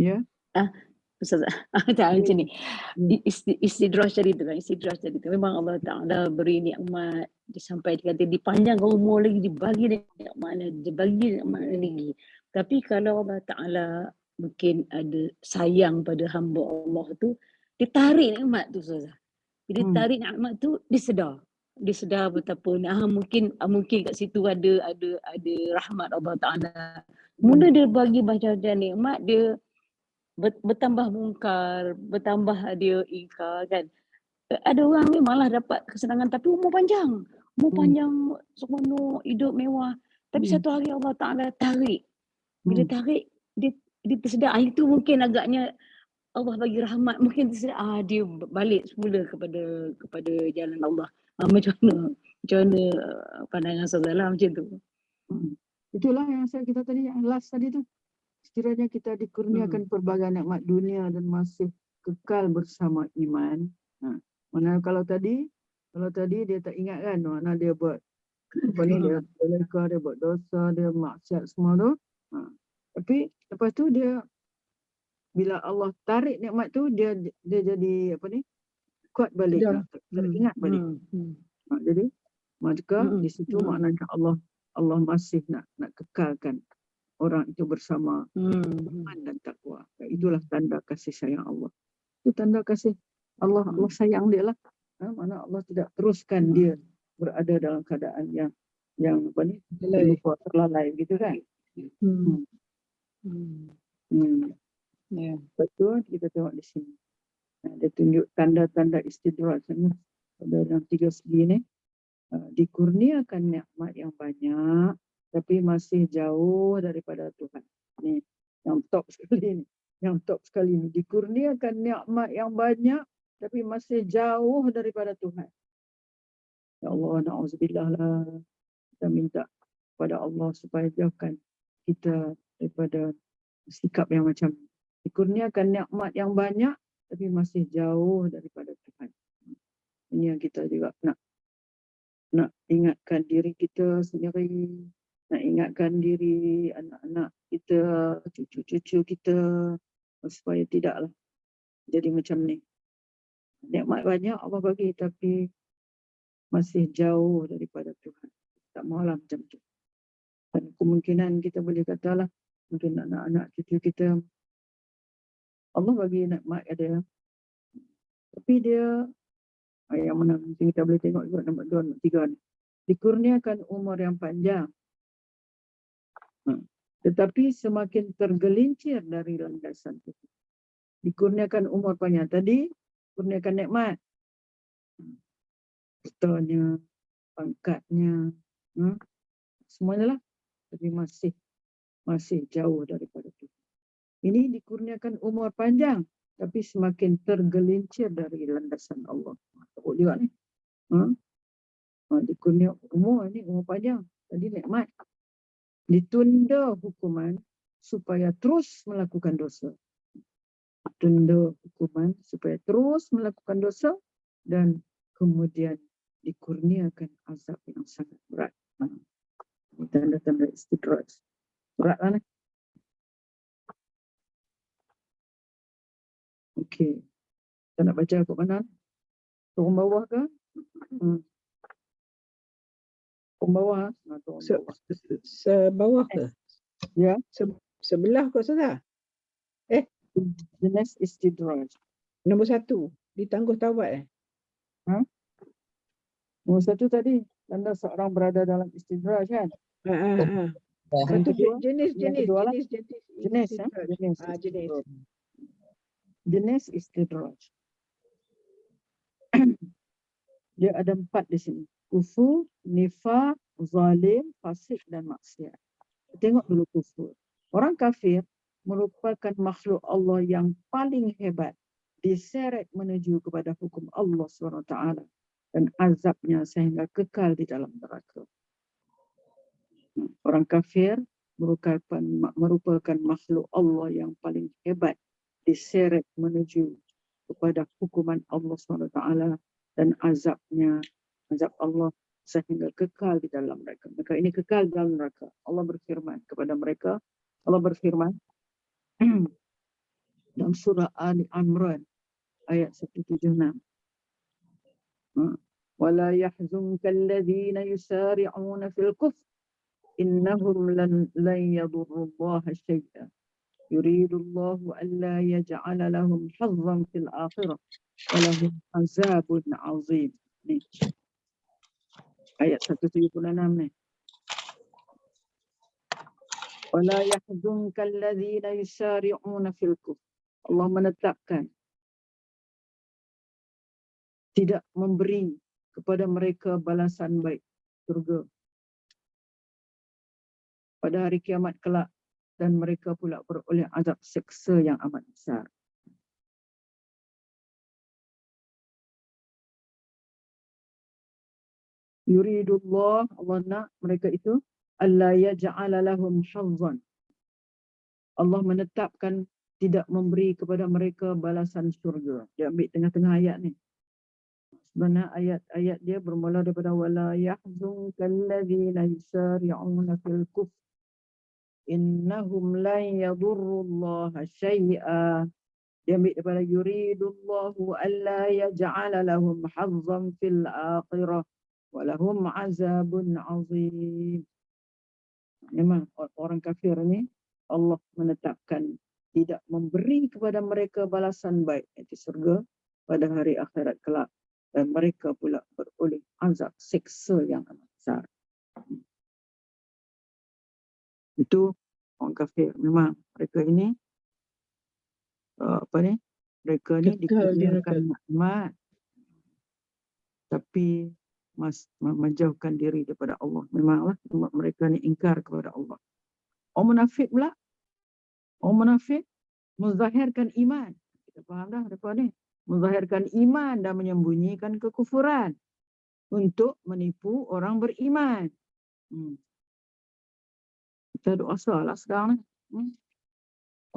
Ya. Ustazah, tak macam ni. Istidraj tadi tu memang Allah Ta'ala beri nikmat, sampai dia kata dipanjangkan umur lagi, dibagi nikmat lagi. Tapi kalau Allah Ta'ala mungkin ada sayang pada hamba Allah tu, dia tarik nikmat tu, Ustazah. Dia tarik nikmat tu, dia sedar betapa mungkin kat situ ada rahmat Allah Ta'ala. Mula dia bagi macam-macam nikmat, dia bertambah mungkar, bertambah dia ingkar kan. Ada orang memanglah dapat kesenangan tapi umur panjang seronok, hidup mewah, tapi satu hari Allah Ta'ala tarik. Bila tarik, dia tersedar. Itu mungkin agaknya Allah bagi rahmat, mungkin tersedar dia balik semula kepada jalan Allah. Macam mana pandangan Ustazah macam tu? Itulah yang kita tadi, yang last tadi tu. Sekiranya kita dikurniakan pelbagai nikmat dunia dan masih kekal bersama iman. Mana kalau tadi Kalau tadi dia tak ingat kan, mana dia buat apa ni, dia belaka, dia buat dosa, dia maksiat semua tu. Tapi lepas tu dia, bila Allah tarik nikmat tu, dia jadi apa ni, kuat balik, Sedar. teringat balik. Jadi maka di situ maknanya Allah masih nak kekalkan orang itu bersama iman dan takwa. Itulah tanda kasih sayang Allah. Itu tanda kasih Allah. Allah sayang dia lah. Mana Allah tidak teruskan dia berada dalam keadaan yang apa ni, lupa, terlalai gitu kan. Betul, kita tengok di sini. Dia tunjuk tanda-tanda istidraj pada yang 3 segi ni. Dikurniakan nikmat yang banyak tapi masih jauh daripada Tuhan. Ni yang top sekali ni. Yang top sekali ni. Dikurniakan nikmat yang banyak tapi masih jauh daripada Tuhan. Ya Allah, na'udzubillah lah. Kita minta kepada Allah supaya jauhkan kita daripada sikap yang macam ni. Dikurniakan nikmat yang banyak tapi masih jauh daripada Tuhan. Ini yang kita juga nak ingatkan diri kita sendiri, nak ingatkan diri anak-anak kita, cucu-cucu kita, supaya tidaklah jadi macam ni. Nikmat banyak Allah bagi tapi masih jauh daripada Tuhan. Tak maulah macam tu. Dan kemungkinan kita boleh katalah, mungkin anak-anak cucu kita, Allah bagi nikmat ada, tapi dia yang mana mungkin kita boleh tengok juga nombor 2, nombor 3 ni. Dikurniakan umur yang panjang. Tetapi semakin tergelincir dari landasan itu. Dikurniakan umur panjang. Tadi, kurniakan nikmat. Hartanya, pangkatnya, semuanya lah. Tapi masih jauh daripada itu. Ini dikurniakan umur panjang. Tapi semakin tergelincir dari landasan Allah. Takut juga ni. Dikurnia umur ni, umur panjang. Tadi nikmat. Ditunda hukuman supaya terus melakukan dosa. Ditunda hukuman supaya terus melakukan dosa dan kemudian dikurniakan azab yang sangat berat. Tanda-tanda istidraj. Berat lah ni. Okey. Kita nak baca kat mana? Turun bawah ke? Turun bawah. Turun bawah. Sebawah ke? Ya. Sebelah ke Ustazah? Jenis istidraj. Nombor 1. Ditangguh taubat Nombor 1 tadi. Tanda seorang berada dalam istidraj kan? Itu jenis istidraj. Dia ada 4 di sini. Kufur, nifaq, zalim, fasik dan maksiat. Tengok dulu kufur. Orang kafir merupakan makhluk Allah yang paling hebat, diseret menuju kepada hukum Allah SWT dan azabnya sehingga kekal di dalam neraka. Orang kafir merupakan makhluk Allah yang paling hebat, diseret menuju kepada hukuman Allah SWT dan azab Allah sehingga kekal di dalam mereka. Mereka ini kekal dalam neraka. Allah berfirman kepada mereka, Allah berfirman dalam surah Ali Imran ayat 176. وَلَا يَحْزُنْكَ الَّذِينَ يُسَارِعُونَ فِي الْكُفْرِ إِنَّهُمْ لَنْ يَضُرُّوا اللَّهَ شَيْئًا يُرِيدُ اللَّهُ أَلَّا يَجْعَلَ لَهُمْ حَظًّا فِي الْآخِرَةِ وَلَهُمْ عَذَابٌ عَظِيمٌ. Ayat 176 ni. وَلَا يَحْزُنْكَ الَّذِينَ يُسَارِعُونَ فِي الْكُفْرِ. Allah menetapkan tidak memberi kepada mereka balasan baik surga pada hari kiamat kelak, dan mereka pula beroleh azab seksa yang amat besar. Yuridullah, Allah nak mereka itu alla yaj'ala lahum hazzan. Allah menetapkan tidak memberi kepada mereka balasan syurga. Dia ambil tengah-tengah ayat ni. Sebenarnya ayat-ayat dia bermula daripada wala yahzunka alladhina yusari'una fil kufr innahum lan yadurrullaha syai'a. Dia ambil daripada yuridullahu alla yaj'ala lahum hazzan fil akhirah wa lahum azabun azim. Memang orang kafir ni Allah menetapkan tidak memberi kepada mereka balasan baik, iaitu surga pada hari akhirat kelak, dan mereka pula beroleh azab siksa yang amat besar. Itu orang kafir. Memang mereka ini mereka ni Kekal di neraka. dikurniakan nikmat tapi menjauhkan diri daripada Allah. Memanglah mereka ni ingkar kepada Allah. Orang munafik pula, orang munafik menzahirkan iman. Kita faham dah mereka ni. Menzahirkan iman dan menyembunyikan kekufuran untuk menipu orang beriman. Kita doa salah sekarang ni.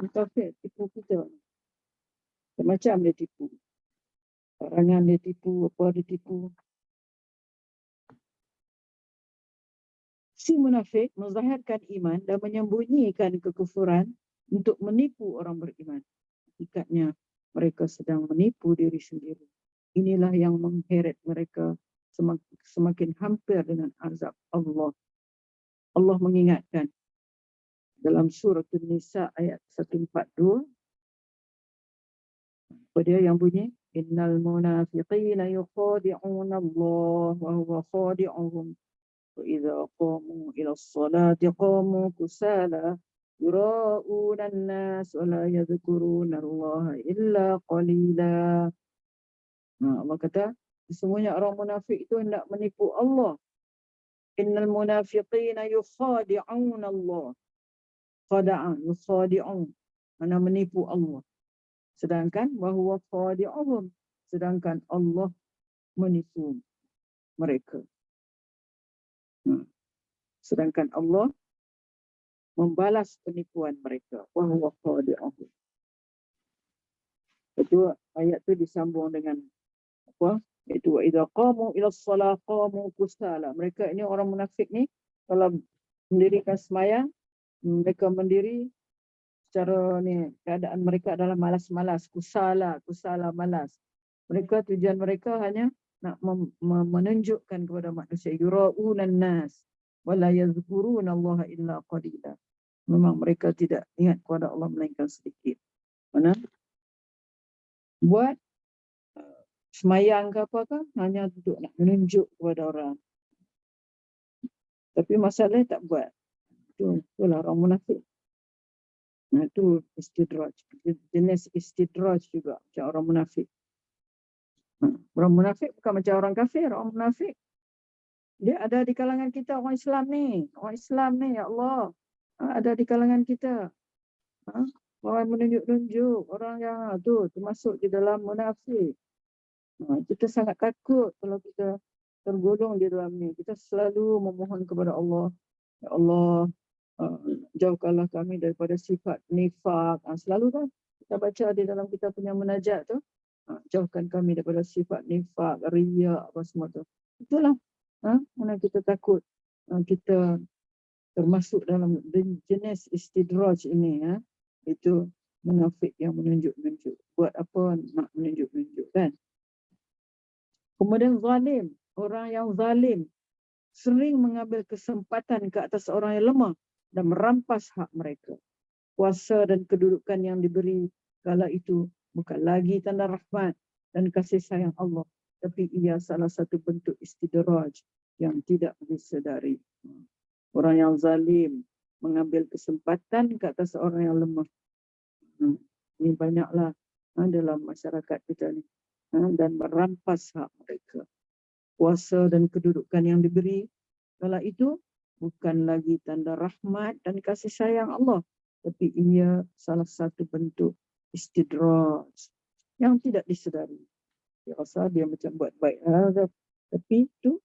Munafik tipu kita. Macam dia tipu. Barangan dia tipu, apa dia tipu. Si munafik menzahirkan iman dan menyembunyikan kekufuran untuk menipu orang beriman. Hakikatnya mereka sedang menipu diri sendiri. Inilah yang mengheret mereka semakin hampir dengan azab Allah. Allah mengingatkan dalam surah An-Nisa ayat 142. Apa dia yang bunyi? Innal munafiqina yukhadi'una Allah wa huwa khadi'uhum. Wa idza qamu ila as-salati qamu kusala yura'una an-nas wa la yadhkuruna Allah illa qalila. Allah kata sesungguhnya orang munafik itu hendak menipu Allah. Innal munafiqina yukhadi'una Allah. Khada'an, yukhadi'un. Mana menipu Allah. Sedangkan wahuwa khadi'uhum, sedangkan Allah menipu mereka. Sedangkan Allah membalas penipuan mereka. Wahuwa khadi'uhum. Itu ayat tu disambung dengan apa? Itu wa idza qamu ila shalah qamu kusala. Mereka ini orang munafik ni kalau mendirikan sembahyang, mereka mendiri secara ni, keadaan mereka adalah malas-malas, kusala malas. Mereka tujuan mereka hanya nak menunjukkan kepada manusia yura'unan nas wa la yadhkuruna Allah illa qalila. Memang mereka tidak ingat kepada Allah melainkan sedikit. Mana buat semayang ke apa ke hanya untuk nak menunjuk kepada orang. Tapi masalahnya tak buat. Itulah orang munafik. Nah, itu istidraj. Jenis istidraj juga macam orang munafik. Orang munafik bukan macam orang kafir. Orang munafik dia ada di kalangan kita, orang Islam ni. Orang Islam ni, ya Allah. Ada di kalangan kita. Orang menunjuk-nunjuk. Orang yang tu termasuk di dalam munafik. Kita sangat takut kalau kita tergolong di dalam ni. Kita selalu memohon kepada Allah. Ya Allah, jauhkanlah kami daripada sifat nifak. Selalu kan kita baca di dalam kita punya munajat tu, jauhkan kami daripada sifat nifak, riya, apa semua tu. Itulah mana kita takut kita termasuk dalam jenis istidraj ini. Itu munafik yang menunjuk-nunjuk. Buat apa nak menunjuk-nunjuk kan? Kemudian zalim, orang yang zalim sering mengambil kesempatan ke atas orang yang lemah dan merampas hak mereka. Kuasa dan kedudukan yang diberi kala itu bukan lagi tanda rahmat dan kasih sayang Allah, tapi ia salah satu bentuk istidraj yang tidak disedari. Orang yang zalim mengambil kesempatan ke atas orang yang lemah. Ini banyaklah dalam masyarakat kita ni, dan merampas hak mereka. Kuasa dan kedudukan yang diberi kala itu bukan lagi tanda rahmat dan kasih sayang Allah, tapi ia salah satu bentuk istidraj yang tidak disedari. Dia rasa dia macam buat baik, tapi itu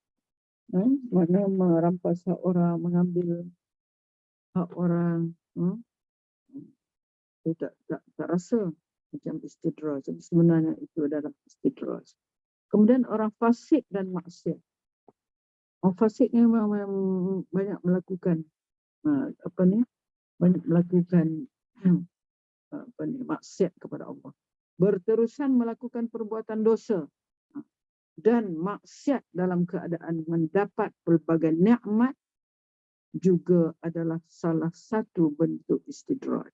mana merampas hak orang, mengambil hak orang, dia tak rasa macam istidraj. Sebenarnya itu adalah istidraj. Kemudian orang fasik dan maksiat. Orang fasik ni memang banyak melakukan banyak melakukan maksiat kepada Allah. Berterusan melakukan perbuatan dosa dan maksiat dalam keadaan mendapat pelbagai nikmat juga adalah salah satu bentuk istidraj.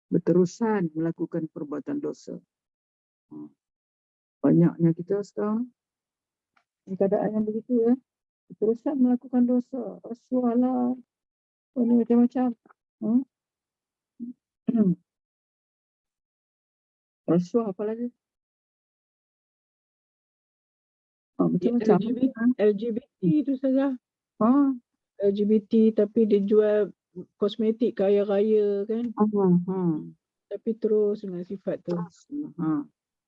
Berterusan melakukan perbuatan dosa. Banyaknya kita sekarang dalam keadaan yang begitu ya. Berterusan melakukan dosa. Rasuah lah. Macam-macam. Rasuah apa lagi? Macam-macam. LGBT tu saja. Ha. LGBT tapi dia jual kosmetik kaya-kaya kan. Tapi terus dengan sifat tu.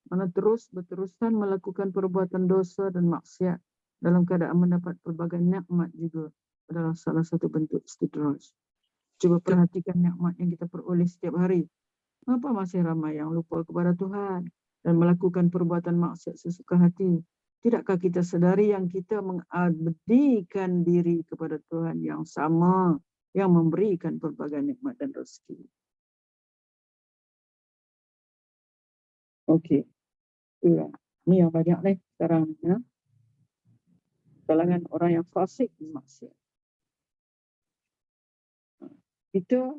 Mana terus berterusan melakukan perbuatan dosa dan maksiat dalam keadaan mendapat pelbagai nikmat juga adalah salah satu bentuk istidraj. Cuba perhatikan nikmat yang kita peroleh setiap hari. Kenapa masih ramai yang lupa kepada Tuhan dan melakukan perbuatan maksiat sesuka hati? Tidakkah kita sedari yang kita mengabdikan diri kepada Tuhan yang sama, yang memberikan pelbagai nikmat dan rezeki? Okey. Ini yang banyak ni sekarang ya. Kalangan orang yang fasik dan maksiat. Kita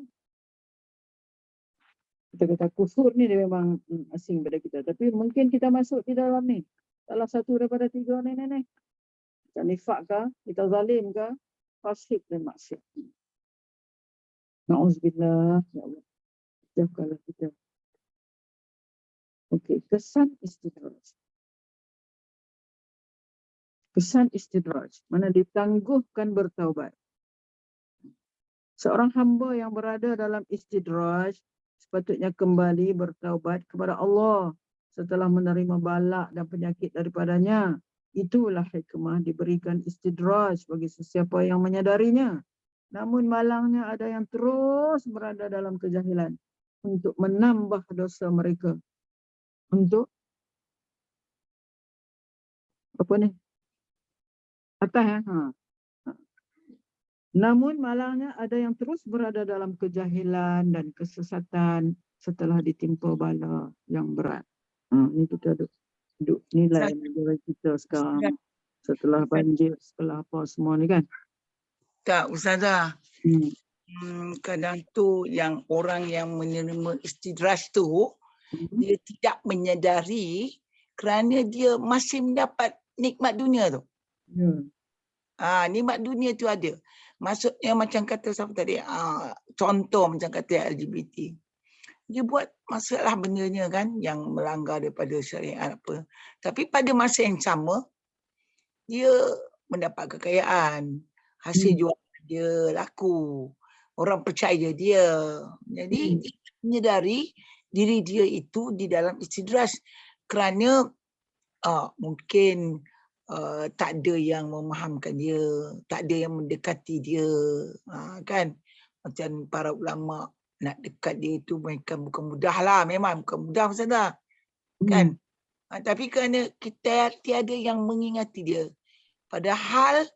kata kufur ni dia memang asing pada kita. Tapi mungkin kita masuk di dalam ni. Salah satu daripada tiga ni. Kita nifak ke, kita zalim ke, fasik dan maksiat. Na'udzubillah. Ya Allah. Jauhkanlah kita. Okey, kesan istidraj. Kesan istidraj. Mana ditangguhkan bertaubat. Seorang hamba yang berada dalam istidraj sepatutnya kembali bertaubat kepada Allah setelah menerima balak dan penyakit daripadanya. Itulah hikmah diberikan istidraj bagi sesiapa yang menyadarinya. Namun malangnya ada yang terus berada dalam kejahilan untuk menambah dosa mereka. Untuk apa ni? Atas ya? Namun malangnya ada yang terus berada dalam kejahilan dan kesesatan setelah ditimpa bala yang berat. Ini kita duduk nilai negara kita sekarang setelah banjir, setelah apa semua ni kan. Tak, Ustazah. Kadang tu yang orang yang menerima istidraj tu dia tidak menyadari kerana dia masih mendapat nikmat dunia tu. Nikmat dunia tu ada. Maksudnya macam kata siapa tadi, contoh macam kata LGBT. Dia buat masalah bendanya kan yang melanggar daripada syariat apa. Tapi pada masa yang sama, dia mendapat kekayaan. Hasil jual dia laku. Orang percaya dia. Jadi dia menyedari diri dia itu di dalam istidraj kerana mungkin tak ada yang memahamkan dia, tak ada yang mendekati dia, kan? Macam para ulama nak dekat dia itu bukan mudah lah, memang bukan mudah Ustazah, kan? Tapi kerana kita tiada yang mengingati dia, padahal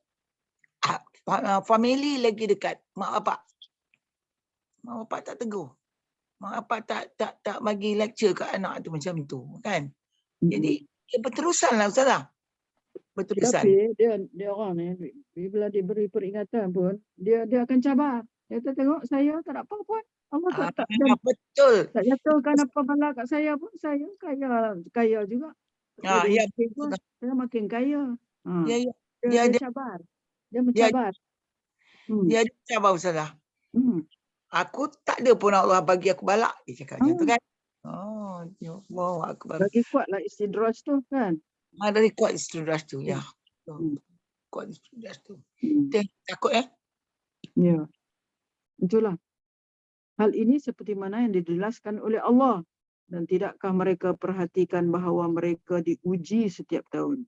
family lagi dekat, mak bapak tak tegur, mak bapak tak bagi lecture ke anak tu macam tu, kan? Jadi berterusan lah Ustazah. Berterusan. Tapi dia orang ni bila diberi peringatan pun dia akan cabar. Dia tengok saya tak ada apa pun. Allah tak betul. Tak jatuhkan apa bala kat saya pun. Saya kaya juga. Ya, pun, saya makin kaya. Dia cabar. Dia mencabar. Dia cabar Ustazah. Aku tak ada pun Allah bagi aku balak. Dia cakap macam tu kan. Ya Allah akbar. Lagi kuatlah istidraj tu kan. Dari kuat istidraj tu, ya. Kuat istidraj tu. Takut Ya. Itulah. Hal ini seperti mana yang dijelaskan oleh Allah. Dan tidakkah mereka perhatikan bahawa mereka diuji setiap tahun.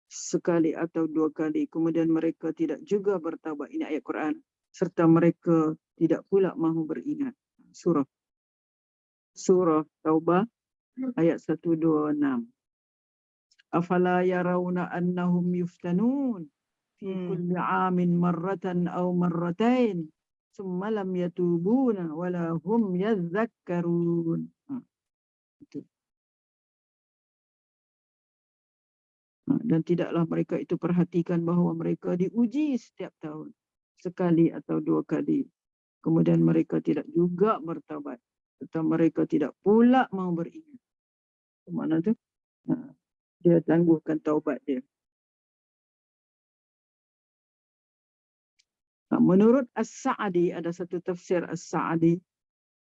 Sekali atau dua kali. Kemudian mereka tidak juga bertaubat. Ini ayat Quran. Serta mereka tidak pula mahu beringat. Surah Taubah ayat 126. Afala yarawna annahum yuftanun fi kulli amin marratan aw marratain thumma lam yatubuna wala hum yadhakkarun. Itu. Dan tidaklah mereka itu perhatikan bahawa mereka diuji setiap tahun, sekali atau 2 kali. Kemudian mereka tidak juga bertaubat, atau mereka tidak pula mau beringat. Mana tu? Dia tangguhkan taubat dia. Menurut As-Sa'di, ada satu tafsir As-Sa'di,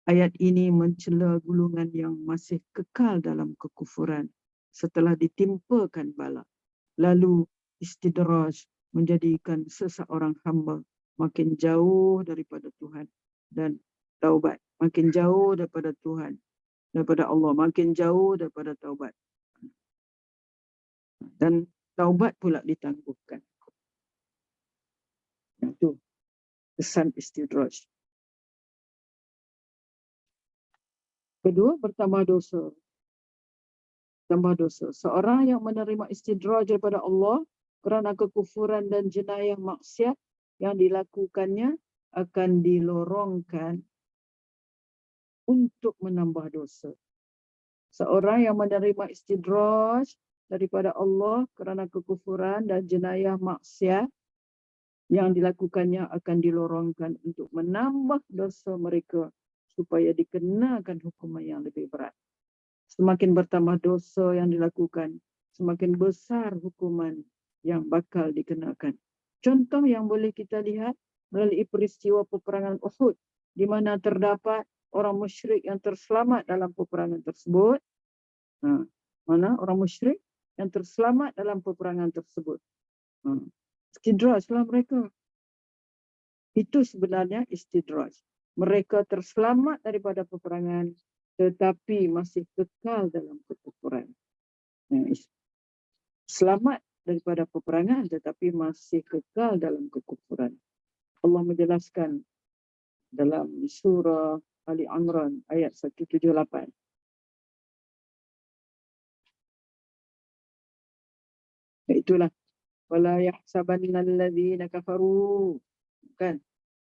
ayat ini mencela golongan yang masih kekal dalam kekufuran setelah ditimpakan bala. Lalu istidraj menjadikan seseorang hamba makin jauh daripada Tuhan, dan taubat makin jauh daripada Tuhan, daripada Allah, makin jauh daripada taubat. Dan taubat pula ditangguhkan. Itu kesan istidraj. Kedua, bertambah dosa. Tambah dosa. Seorang yang menerima istidraj daripada Allah kerana kekufuran dan jenayah maksiat yang dilakukannya akan dilorongkan untuk menambah dosa. Seorang yang menerima istidraj daripada Allah kerana kekufuran dan jenayah maksiat yang dilakukannya akan dilorongkan untuk menambah dosa mereka supaya dikenakan hukuman yang lebih berat. Semakin bertambah dosa yang dilakukan, semakin besar hukuman yang bakal dikenakan. Contoh yang boleh kita lihat melalui peristiwa peperangan Uhud, di mana terdapat orang musyrik yang terselamat dalam peperangan tersebut. Mana orang musyrik yang terselamat dalam peperangan tersebut? Istidrajlah mereka. Itu sebenarnya istidraj. Mereka terselamat daripada peperangan, tetapi masih kekal dalam kekufuran. Selamat daripada peperangan, tetapi masih kekal dalam kekufuran. Allah menjelaskan dalam surah Ali Imran ayat 178. Itulah wala yahsabanna alladhina kafaru, kan,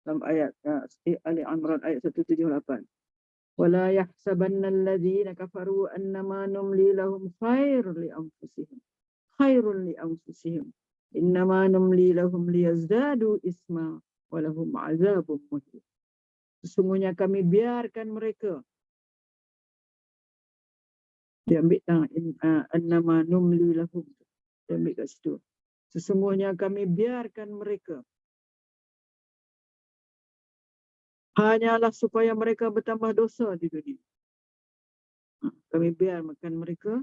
dalam ayat Ali Imran ayat 178. Wala yahsabanna alladhina kafaru annama numli lahum khairun li anfusihim innama numli lahum liyazdadu isma wa lahum azabun muhin. Sesungguhnya kami biarkan mereka. Dia ambil annama numli lahum. Dia ambil kat situ. Sesungguhnya kami biarkan mereka hanyalah supaya mereka bertambah dosa di dunia. Kami biarkan mereka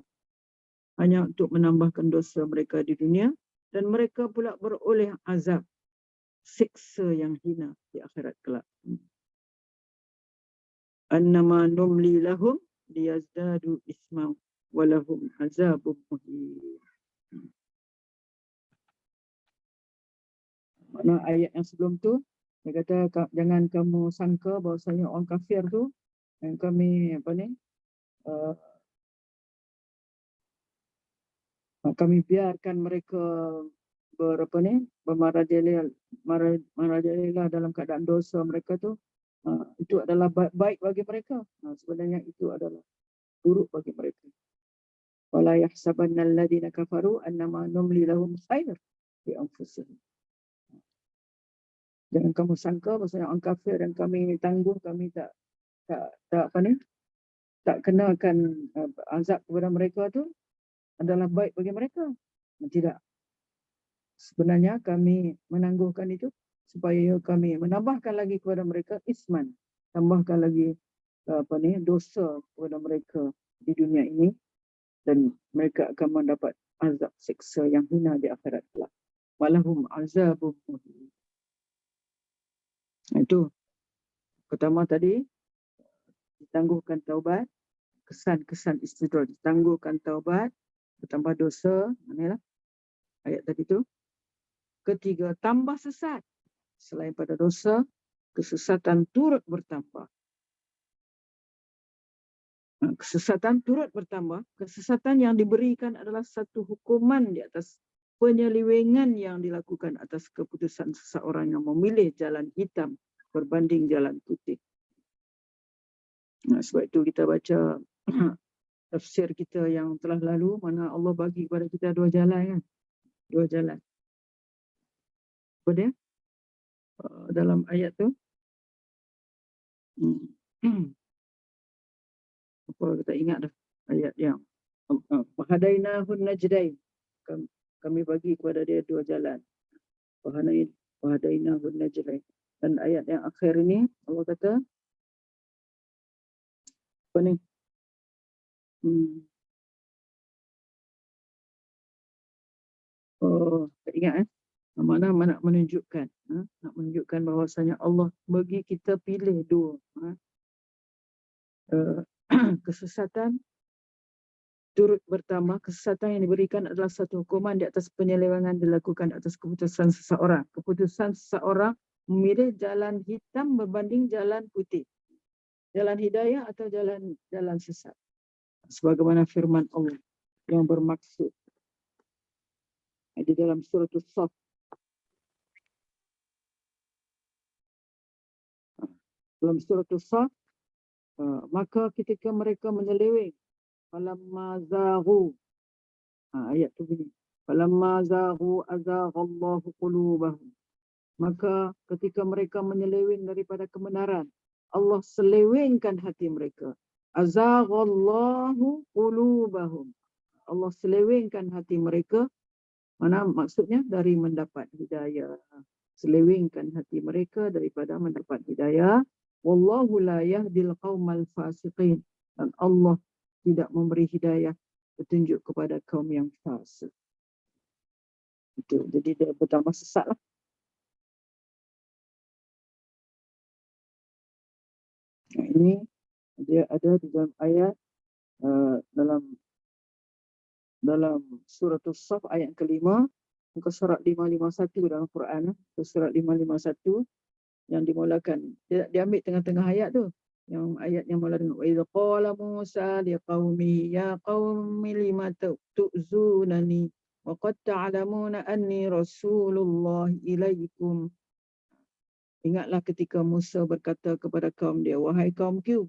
hanya untuk menambahkan dosa mereka di dunia, dan mereka pula beroleh azab, siksa yang hina di akhirat kelak. Annama numli lahum liyazdadu isma wa lahum azabun muhin. Mana ayat yang sebelum tu, dia kata jangan kamu sangka bahawasanya orang kafir tu yang kami kami biarkan mereka bermarajalela dalam keadaan dosa mereka tu, itu adalah baik bagi mereka. Sebenarnya itu adalah buruk bagi mereka. Wala yahsabanna alladhina kafaru annama numli lahum khair li anfusihim. Jangan kamu sangka bahawasanya orang kafir yang kami tangguh, kami tak kenakan azab kepada mereka tu adalah baik bagi mereka. Tidak. Sebenarnya kami menangguhkan itu supaya kami menambahkan lagi kepada mereka isman, tambahkan lagi dosa kepada mereka di dunia ini, dan mereka akan mendapat azab siksa yang hina di akhirat kelak. Walahum azabun muhin. Itu pertama tadi, ditangguhkan taubat, kesan-kesan istidraj, ditangguhkan taubat, bertambah dosa, manalah ayat tadi tu. Ketiga, tambah sesat. Selain pada dosa, kesesatan turut bertambah. Kesesatan turut bertambah. Kesesatan yang diberikan adalah satu hukuman di atas penyelewengan yang dilakukan atas keputusan seseorang yang memilih jalan hitam berbanding jalan putih. Sebab itu kita baca tafsir kita yang telah lalu, mana Allah bagi kepada kita dua jalan kan? Dua jalan. Apa dia? Dalam ayat tu. Apa kita ingat dah ayat yang Wahadainahun najdain. Kami bagi kepada dia dua jalan. Wahadainahun najdain. Dan ayat yang akhir ini Allah kata apa ni? Tak ingat mana nak menunjukkan bahawasanya Allah bagi kita pilih dua. Kesesatan turut bertambah. Kesesatan yang diberikan adalah satu hukuman di atas penyelewengan dilakukan atas keputusan seseorang. Keputusan seseorang memilih jalan hitam berbanding jalan putih. Jalan hidayah atau jalan sesat. Sebagaimana firman Allah yang bermaksud di dalam surah As-Saff. Dalam surah As-Saff, maka ketika mereka menyeleweng, falamma zaghu, ayat tu bunyi, falamma zaghu azaghallahu qulubahum. Maka ketika mereka menyeleweng daripada kebenaran, Allah selewengkan hati mereka. Azaghallahu qulubahum. Allah selewengkan hati mereka. Mana maksudnya? Dari mendapat hidayah. Selewengkan hati mereka daripada mendapat hidayah. Wallahu la yahdil qaumal fasiqin. Dan Allah tidak memberi hidayah, petunjuk kepada kaum yang fasik. Itu. Jadi dia bertambah sesat lah. Ini dia ada di dalam ayat dalam surah As-Saff ayat ke-5, muka surat 551 dalam Quran, surat 551 yang dimulakan, dia diambil tengah-tengah ayat tu, yang ayat yang mula dengan wa idz qala Musa liqaumi ya qaumi lima tu'zunani wa qad ta'lamuna anni rasulullah ilaikum. Ingatlah ketika Musa berkata kepada kaum dia, wahai kaumku,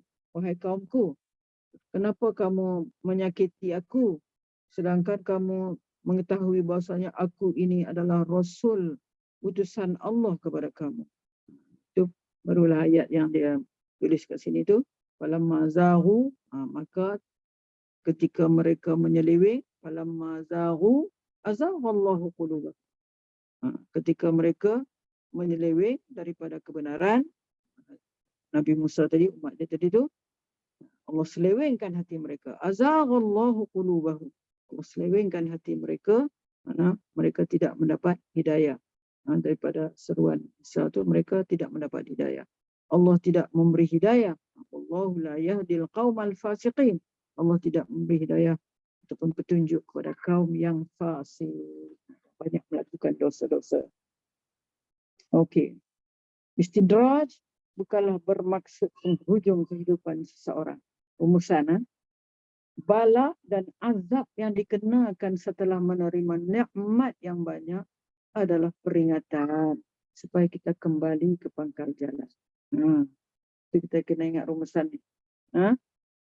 kenapa kamu menyakiti aku sedangkan kamu mengetahui bahasanya aku ini adalah Rasul utusan Allah kepada kamu. Itu barulah ayat yang dia tulis kat sini tu. Falamma zaghu, maka ketika mereka menyeleweng, falamma zaghu azaghallahu qulubahum. Ketika mereka menyeleweng daripada kebenaran, Nabi Musa tadi, umat dia tadi tu, Allah selewengkan hati mereka. Azaghallahu qulubahum. Allah selewengkan hati mereka, mana mereka tidak mendapat hidayah. Daripada seruan Isa tu, mereka tidak mendapat hidayah. Allah tidak memberi hidayah. Wallahu la yahdil qaumal fasiqin. Allah tidak memberi hidayah ataupun petunjuk kepada kaum yang fasik, banyak melakukan dosa-dosa. Okey. Istidraj bukanlah bermaksud penghujung kehidupan seseorang. Rumusan, bala dan azab yang dikenakan setelah menerima nikmat yang banyak adalah peringatan supaya kita kembali ke pangkal jalan. Itu kita kena ingat rumusan ni.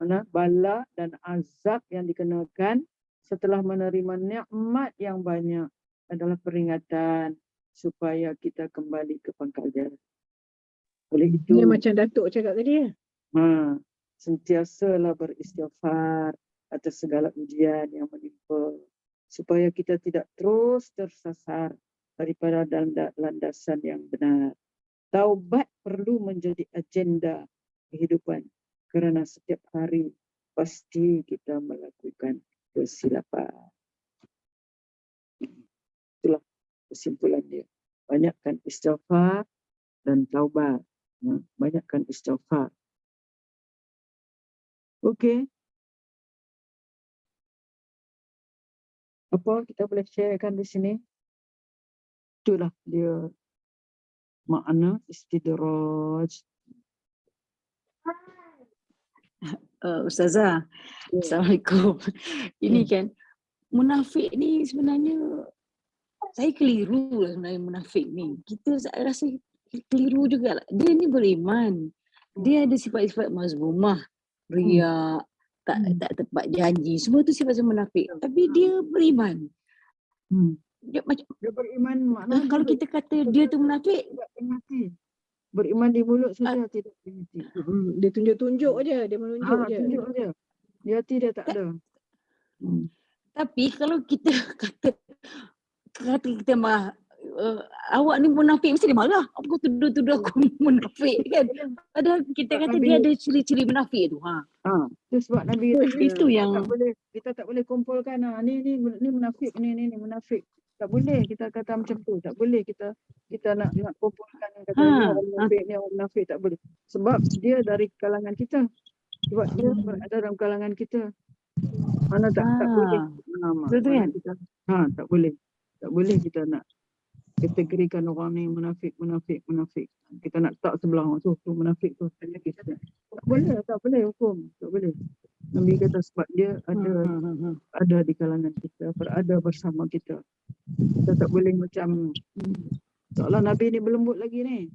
Mana bala dan azab yang dikenakan setelah menerima nikmat yang banyak adalah peringatan supaya kita kembali ke pangkal jalan. Oleh itu, Dia macam Datuk cakap tadi ya. Sentiasalah beristighfar atas segala ujian yang menimpa supaya kita tidak terus tersasar daripada landasan yang benar. Taubat perlu menjadi agenda kehidupan kerana setiap hari pasti kita melakukan kesilapan. Itulah kesimpulan dia. Banyakkan istighfar dan taubat. Banyakkan istighfar. Okey. Apa kita boleh sharekan di sini? Itulah dia makna istidraj. Ustazah, Ya. Assalamualaikum. Ini kan munafik ni sebenarnya saya keliru lah sebenarnya munafik ni. Saya rasa keliru jugalah. Dia ni beriman. Dia ada sifat-sifat mazmumah, riak, tak tepat janji. Semua tu sifat munafik. Tapi dia beriman. Dia macam Dia beriman maknanya kalau kita kata dia tu munafik, tidak berhati. Beriman di mulut saja tidak berhati. Dia tunjuk-tunjuk je, dia menunjuk je. Tunjuk je. Di hati dia tak ada. tapi kalau kita kata kita awak ni munafik, mesti dia marah. Apa kau tuduh-tuduh aku munafik kan? Padahal kita kata dia ada ciri-ciri munafik tu. Itu sebab Nabi Itu yang kita tak boleh kumpulkan ni munafik, ni munafik. Tak boleh kita kata macam tu. Tak boleh kita nak kumpulkan yang kata ni orang munafik, ni orang munafik, tak boleh. Sebab dia dari kalangan kita. Sebab dia berada dalam kalangan kita. Mana tak boleh. Betul kan? Tak boleh. Tak boleh kita nak kategorikan orang ni munafik. Kita nak tak sebelah tu munafik tu. Tak boleh hukum. Tak boleh. Nabi kata sebab dia ada di kalangan kita, berada bersama kita. Kita tak boleh macam seolah Nabi ni berlembut lagi ni.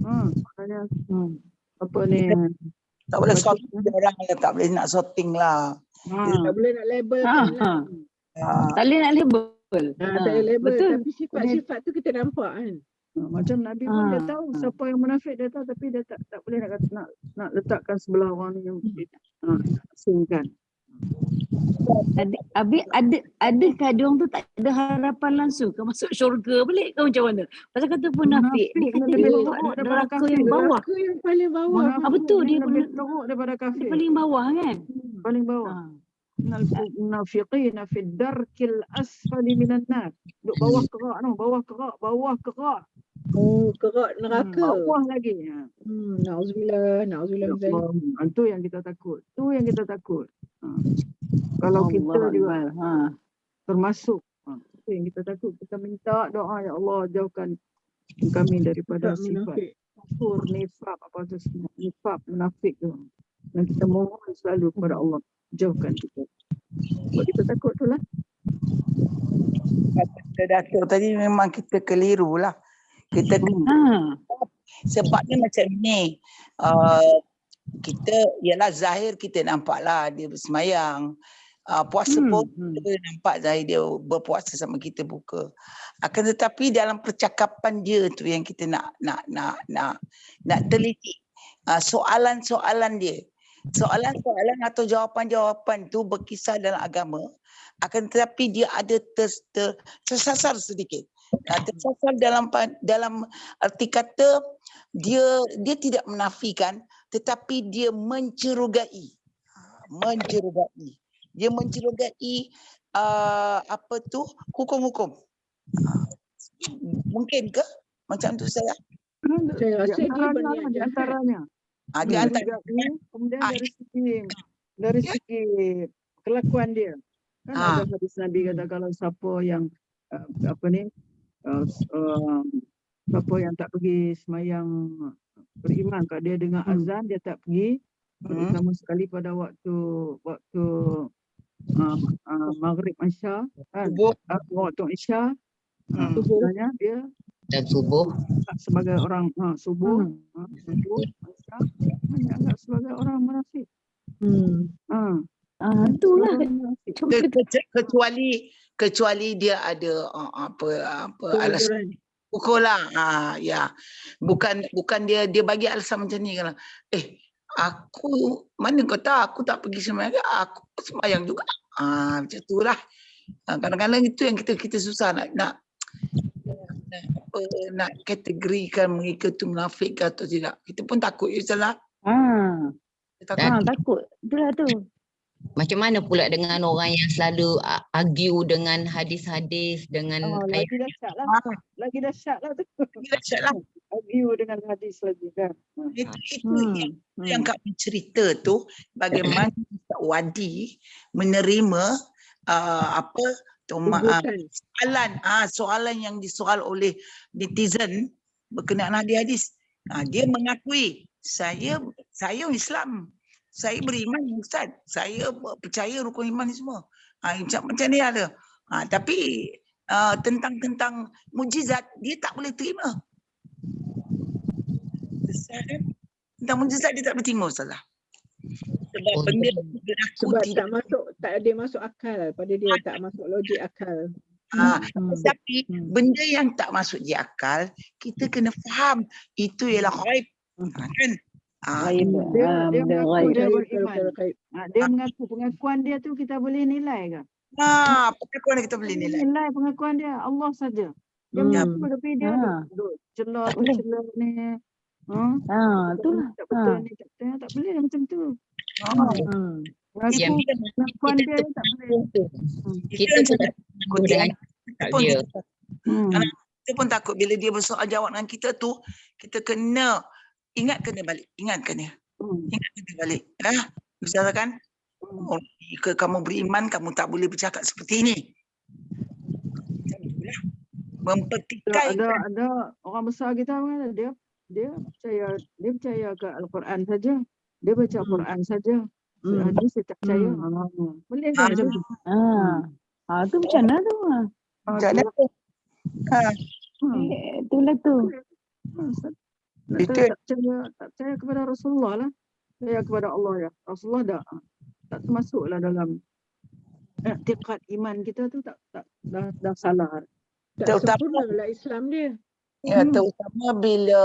Maknanya apa ni? Tak boleh sorting orang lah, tak boleh nak sorting lah. Tak boleh nak labelkan lah. tak boleh nak label. Tak boleh label. Betul. Tapi sifat-sifat tu kita nampak kan. Macam Nabi pun dia tahu siapa yang munafik, dia tahu, tapi dia tak boleh nak letakkan sebelah orang yang asingkan. Adakah dia orang tu tak ada harapan langsung ke masuk syurga balik ke macam mana? Pasal kata munafik, dia kata dia bawa neraka yang bawah. Neraka yang paling bawah. Betul, dia lebih teruk daripada kafir. Dia paling bawah kan? Paling bawah. Munafiqina fi darkil asfali minan nar. Duk bawah kerak. Oh, kerak neraka. Bawah lagi. Na'udzubillah. Itu yang kita takut. Kalau kita juga termasuk itu yang kita takut, kita minta doa, ya Allah jauhkan kami daripada sifat kufur, nifaq, apa tu semua, nifaq, munafik tu. Dan kita mohon selalu kepada Allah jauhkan kita. Sebab kita takut tu lah. Kata Dato' tadi memang kita keliru lah. Kita sebabnya macam ni. Kita ialah zahir kita nampaklah dia bersemayang. Puasa pun kita nampak zahir dia berpuasa sama kita buka. Akan tetapi dalam percakapan dia tu yang kita nak teliti. Soalan-soalan dia. Soalan-soalan atau jawapan-jawapan tu berkisar dalam agama, akan tetapi dia ada tersasar sedikit. Tersasar dalam arti kata dia tidak menafikan, tetapi dia mencerugai. Dia mencerugai apa tu hukum-hukum. Mungkin ke macam tu saya? Saya rasa Di antaranya. Kemudian dari segi kelakuan dia, kan ada hadis Nabi kata kalau siapa yang siapa yang tak pergi semayang beriman, kalau dia dengar azan dia tak pergi sama sekali pada waktu maghrib Isya, waktu Isya, sebenarnya dia dan subuh sebagai orang subuh dianggap sebagai orang munafik. Itulah kecuali dia ada alasan pukul lah. Ya. Bukan dia bagi alasan macam ni kan. Aku mana kau tahu aku tak pergi semayang, aku semayang juga. Macam itulah. Kadang-kadang itu yang kita susah nak kategorikan mereka tu munafik ke atau tidak. Kita pun takut je salah. Takut. Itulah tu. macam mana pula dengan orang yang selalu argue dengan hadis-hadis dengan lagi dahsyat lah tu. Argue dengan hadis lagi kan. Itu yang kami cerita tu, bagaimana Wadi menerima soalan yang disoal oleh netizen berkenaan hadis. Dia mengakui saya Islam, Saya beriman Ustaz. Saya percaya rukun iman ni semua. Macam ni ada. Tapi tentang mujizat dia tak boleh terima. Ustaz kan? Tentang mujizat dia tak boleh terima Ustazah. Sebab Oh, benda berlaku Sebab tidak. tak ada masuk akal pada dia, tak masuk logik akal. Tapi benda yang tak masuk di akal, kita kena faham itu ialah ghaib. Kan? Ghaib. Dia Benda mengaku ghaib. dia Percaya beriman. perkara ghaib. Dia mengaku pengakuan dia tu kita boleh nilai ke? Pengakuan kita boleh nilai. Nilai pengakuan dia Allah saja. Dia mengaku tapi dia duk celah Tak tu boleh. celah ni. Itulah. Tak betul ni tak boleh macam tu. Yang Pengakuan dia tak boleh. kita pun tak takut dengan dia. Kita pun takut bila dia bersoal jawab dengan kita tu, kita kena ingatkan dia balik. Ingatkan dia balik. Ustazah kan? Jika kamu beriman, kamu tak boleh bercakap seperti ini. Mempertikai. Ada orang besar kita kan, dia percaya ke Al-Quran saja. Dia baca Al-Quran saja. Hadis dia tak percaya. Boleh kan macam tu? Tu macam mana tu? Macam mana tu? Itulah tu. Tak percaya kepada Rasulullah lah. Percaya kepada Allah ya. Rasulullah tak termasuklah dalam i'tiqad iman kita tu dah salah. Tak sempurna lah Islam dia. Ya, terutama bila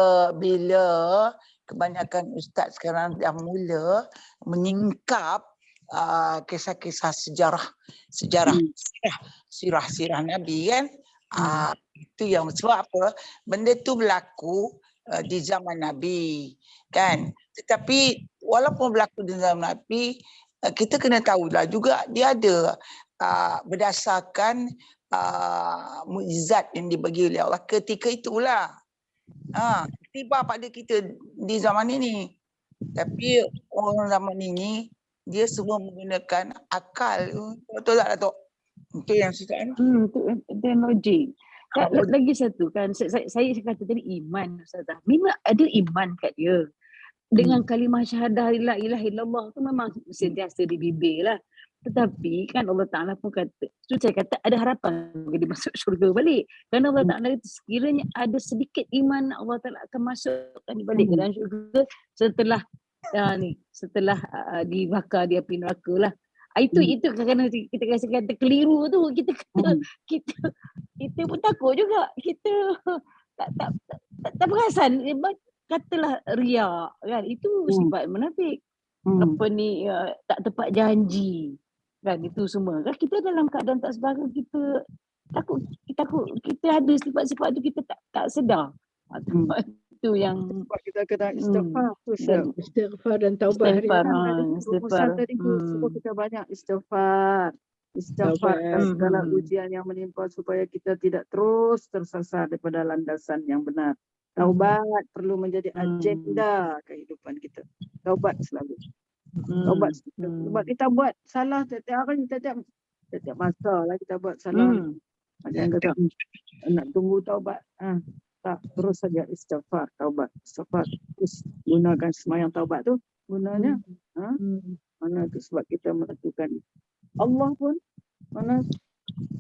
kebanyakan ustaz sekarang dah mula menyingkap kisah-kisah sirah Nabi kan. Itu yang sebab apa? Benda tu berlaku di zaman Nabi kan. Tetapi walaupun berlaku di zaman Nabi, kita kena tahulah juga dia ada berdasarkan mukjizat yang dibagi oleh Allah ketika itulah. Tiba pada kita di zaman ini. Tapi orang zaman ini dia semua menggunakan akal. Betul tak Datuk? Itu yang susah kan? Itu logik. Lagi satu kan, saya kata tadi iman Ustazah. Memang ada iman kat dia. Dengan kalimah syahadah la ilaha illallah tu memang sentiasa di bibir lah. Tetapi kan Allah Ta'ala pun kata, saya kata ada harapan dia masuk syurga balik. Kerana Allah Ta'ala itu sekiranya ada sedikit iman, Allah Ta'ala akan masukkan balik ke dalam syurga setelah dibakar di api neraka lah. Itu kerana kita rasa kata keliru tu, kita pun takut juga. Kita tak perasan. Katalah riak kan, itu sifat munafik. Tak tepat janji kan, itu semua kan kita dalam keadaan tak sedar, kita takut kita ada sifat-sifat tu kita tak sedar. Itu yang sebab kita kena istighfar tu Istighfar dan taubat. Istighfar tadi semua kita banyak istighfar atas segala ujian yang menimpa supaya kita tidak terus tersasar daripada landasan yang benar. Taubat perlu menjadi agenda kehidupan kita. Taubat selalu. Taubat sebab kita buat salah setiap hari, setiap masa lah kita buat salah. Ada yang kata nak tunggu taubat. Tak, terus saja istighfar, taubat. Istighfar. Terus gunakan sembahyang taubat tu gunanya. Mana tu sebab kita melakukan. Allah pun mana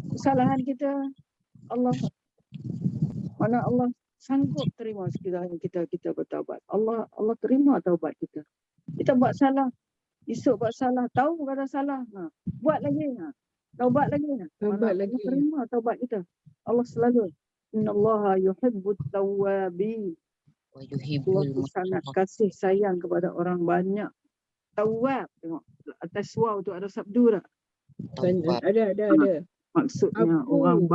kesalahan kita, Allah sanggup terima sekiranya kita bertaubat. Allah terima taubat kita. Kita buat salah, esok buat salah, tahu ada salah, buat lagi, taubat lagi. Allah terima taubat kita. Allah selalu innallaha yuhibbut tawwabin. Allah sangat kasih sayang kepada orang banyak tawwab. Tengok atas waw tu ada sabdu tak? Ada. Maksudnya orang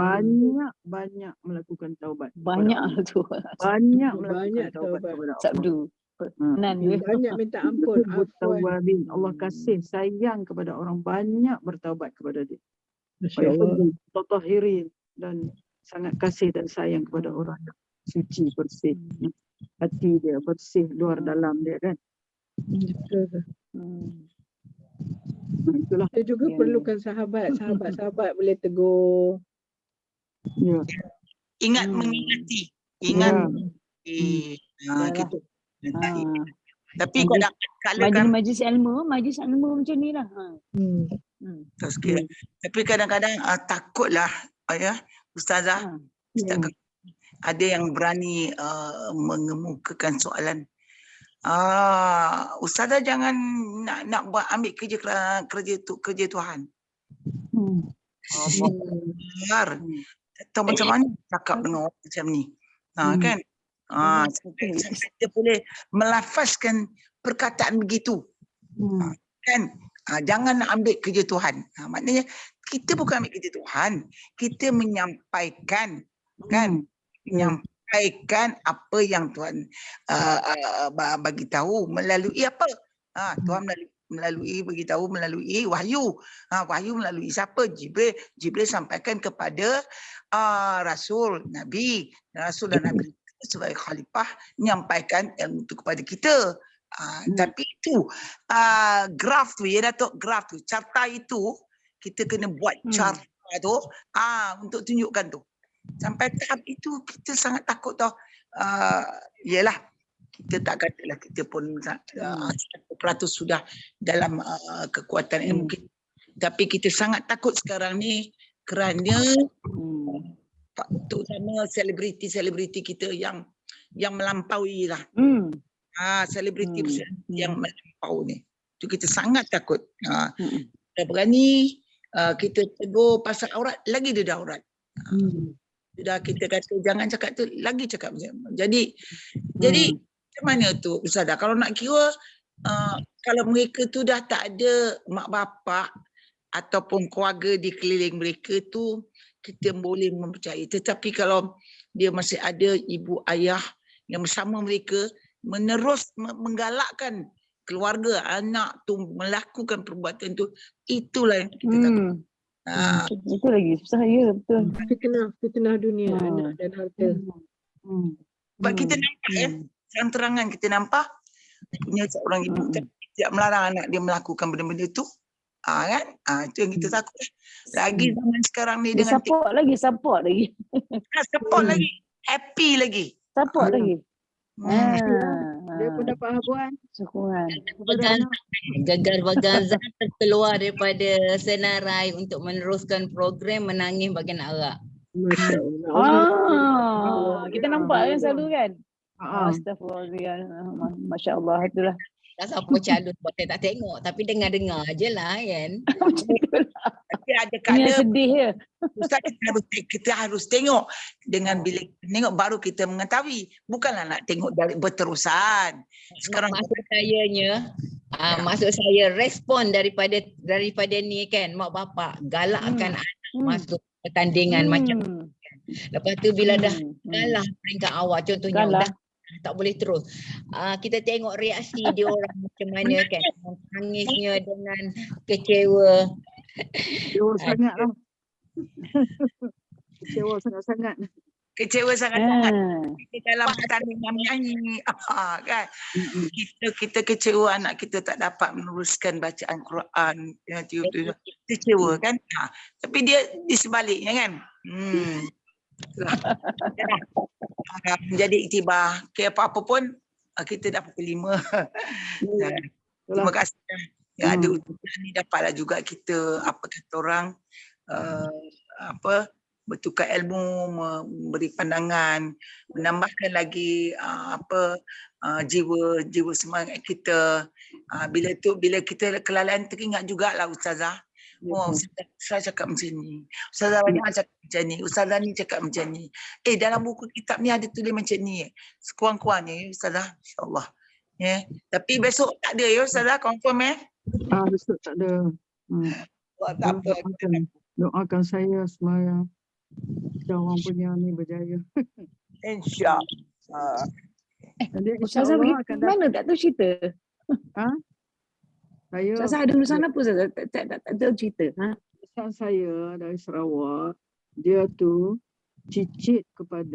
banyak melakukan taubat. banyak tu. Banyak melakukan taubat kepada Allah. Sabdu. Banyak minta ampun. Tawwabin. Allah kasih sayang kepada orang banyak bertaubat kepada dia. Masya-Allah. Tatahirin, dan sangat kasih dan sayang kepada orang yang suci, bersih. Hati dia bersih, luar dalam dia kan. Itulah. Kita juga perlukan sahabat boleh tegur. Ya. Ingat mengingati. Ingat. Kita Tapi kalau Majlis ilmu macam ni lah. tak sikit. Tapi kadang-kadang takutlah ya Ustazah. Ustaz, ada yang berani mengemukakan soalan. Ustazah jangan nak buat ambil kerja Tuhan. Benar. Tahu macam mana cakap dengan orang macam ni. Kan? Sampai dia boleh melafazkan perkataan begitu. Kan? Jangan nak ambil kerja Tuhan. Maknanya kita bukan ambil kerja Tuhan. Kita menyampaikan, kan? Menyampaikan apa yang Tuhan bagi tahu melalui apa? Tuhan melalui bagi tahu melalui wahyu. Wahyu melalui siapa? Jibril sampaikan kepada Rasul, Nabi. Rasul dan Nabi sebagai khalifah menyampaikan ilmu itu kepada kita. Tapi itu graf tu, ya Datuk, graf tu, carta itu kita kena buat carta tu untuk tunjukkan tu. Sampai tahap itu kita sangat takut tau. Yalah, kita tak katalah kita pun 100% sudah dalam kekuatan ilmu kita. Tapi kita sangat takut sekarang ni kerana terutama selebriti kita yang melampaui lah. Selebriti yang melampau ni. Itu kita sangat takut. Dah berani kita tegur pasal aurat, lagi dia dah aurat. Sudah kita kata jangan cakap tu, lagi cakap macam. Jadi macam mana tu Ustazah? Kalau nak kira kalau mereka tu dah tak ada mak bapak ataupun keluarga di keliling mereka tu, kita boleh mempercayai. Tetapi kalau dia masih ada ibu ayah yang bersama mereka, menerus menggalakkan keluarga anak tu melakukan perbuatan tu, itulah yang kita takut. Itu lagi susah, ya, betul. Fitnah dunia, anak dan harta. Sebab kita nampak terang-terangan kita nampak punya seorang ibu tidak melarang anak dia melakukan benda-benda tu. Kan? Itu yang kita takut. Lagi zaman sekarang ni dengan support lagi. support lagi. Happy lagi. Support lagi. Dia pun dapat habuan. Sokongan. Gagal Bagazan terkeluar daripada senarai untuk meneruskan program Menangis Bagi Nak Arak. Masya Allah. Kita nampak kan selalu kan? Astagfirullahaladzim. Masya Allah, itulah. Tak siapa calon buat saya tak tengok, tapi dengar-dengar je lah kan. Tapi ada Ini kala sedih ya. Ustaz, kita harus tengok. Dengan bila kita tengok baru kita mengetahui. Bukanlah nak tengok dari berterusan. Sekarang maksud saya respon daripada ni kan, mak bapak galakkan anak masuk pertandingan macam. Lepas tu bila dah kalah peringkat awal, contohnya dah tak boleh terus. Kita tengok reaksi dia orang macam mana kan. Tangisnya dengan kecewa. Kecewa sangat lah. Kecewa sangat-sangat. Kecewa sangat-sangat. Kita dalam pertandingan menyanyi. Kan? Kita kecewa anak kita tak dapat meneruskan bacaan Quran. Kita kecewa kan. Tapi dia di sebaliknya kan. Menjadi iktibar. Apa-apa pun kita dah pukul 5. Terima kasih. Ya, ada ujian ni dapatlah juga kita apa kata orang bertukar ilmu, memberi pandangan, menambahkan lagi jiwa semangat kita. Bila kita kelalaian teringat jugalah Ustazah. Ustazah cakap macam ni. Ustazah banyak cakap macam ni. Ustazah ni cakap macam ni. Dalam buku kitab ni ada tulis macam ni. Sekurang-kurangnya Ustazah, insyaAllah. Tapi besok tak ada ya Ustazah, confirm Besok tak ada. Doakan saya supaya kita orang punya ni berjaya. InsyaAllah. Ustazah pergi mana tak tahu cerita? Ustazah ada lulusan apa Ustazah? Tak tahu cerita. Ustaz saya dari Sarawak, dia tu cicit kepada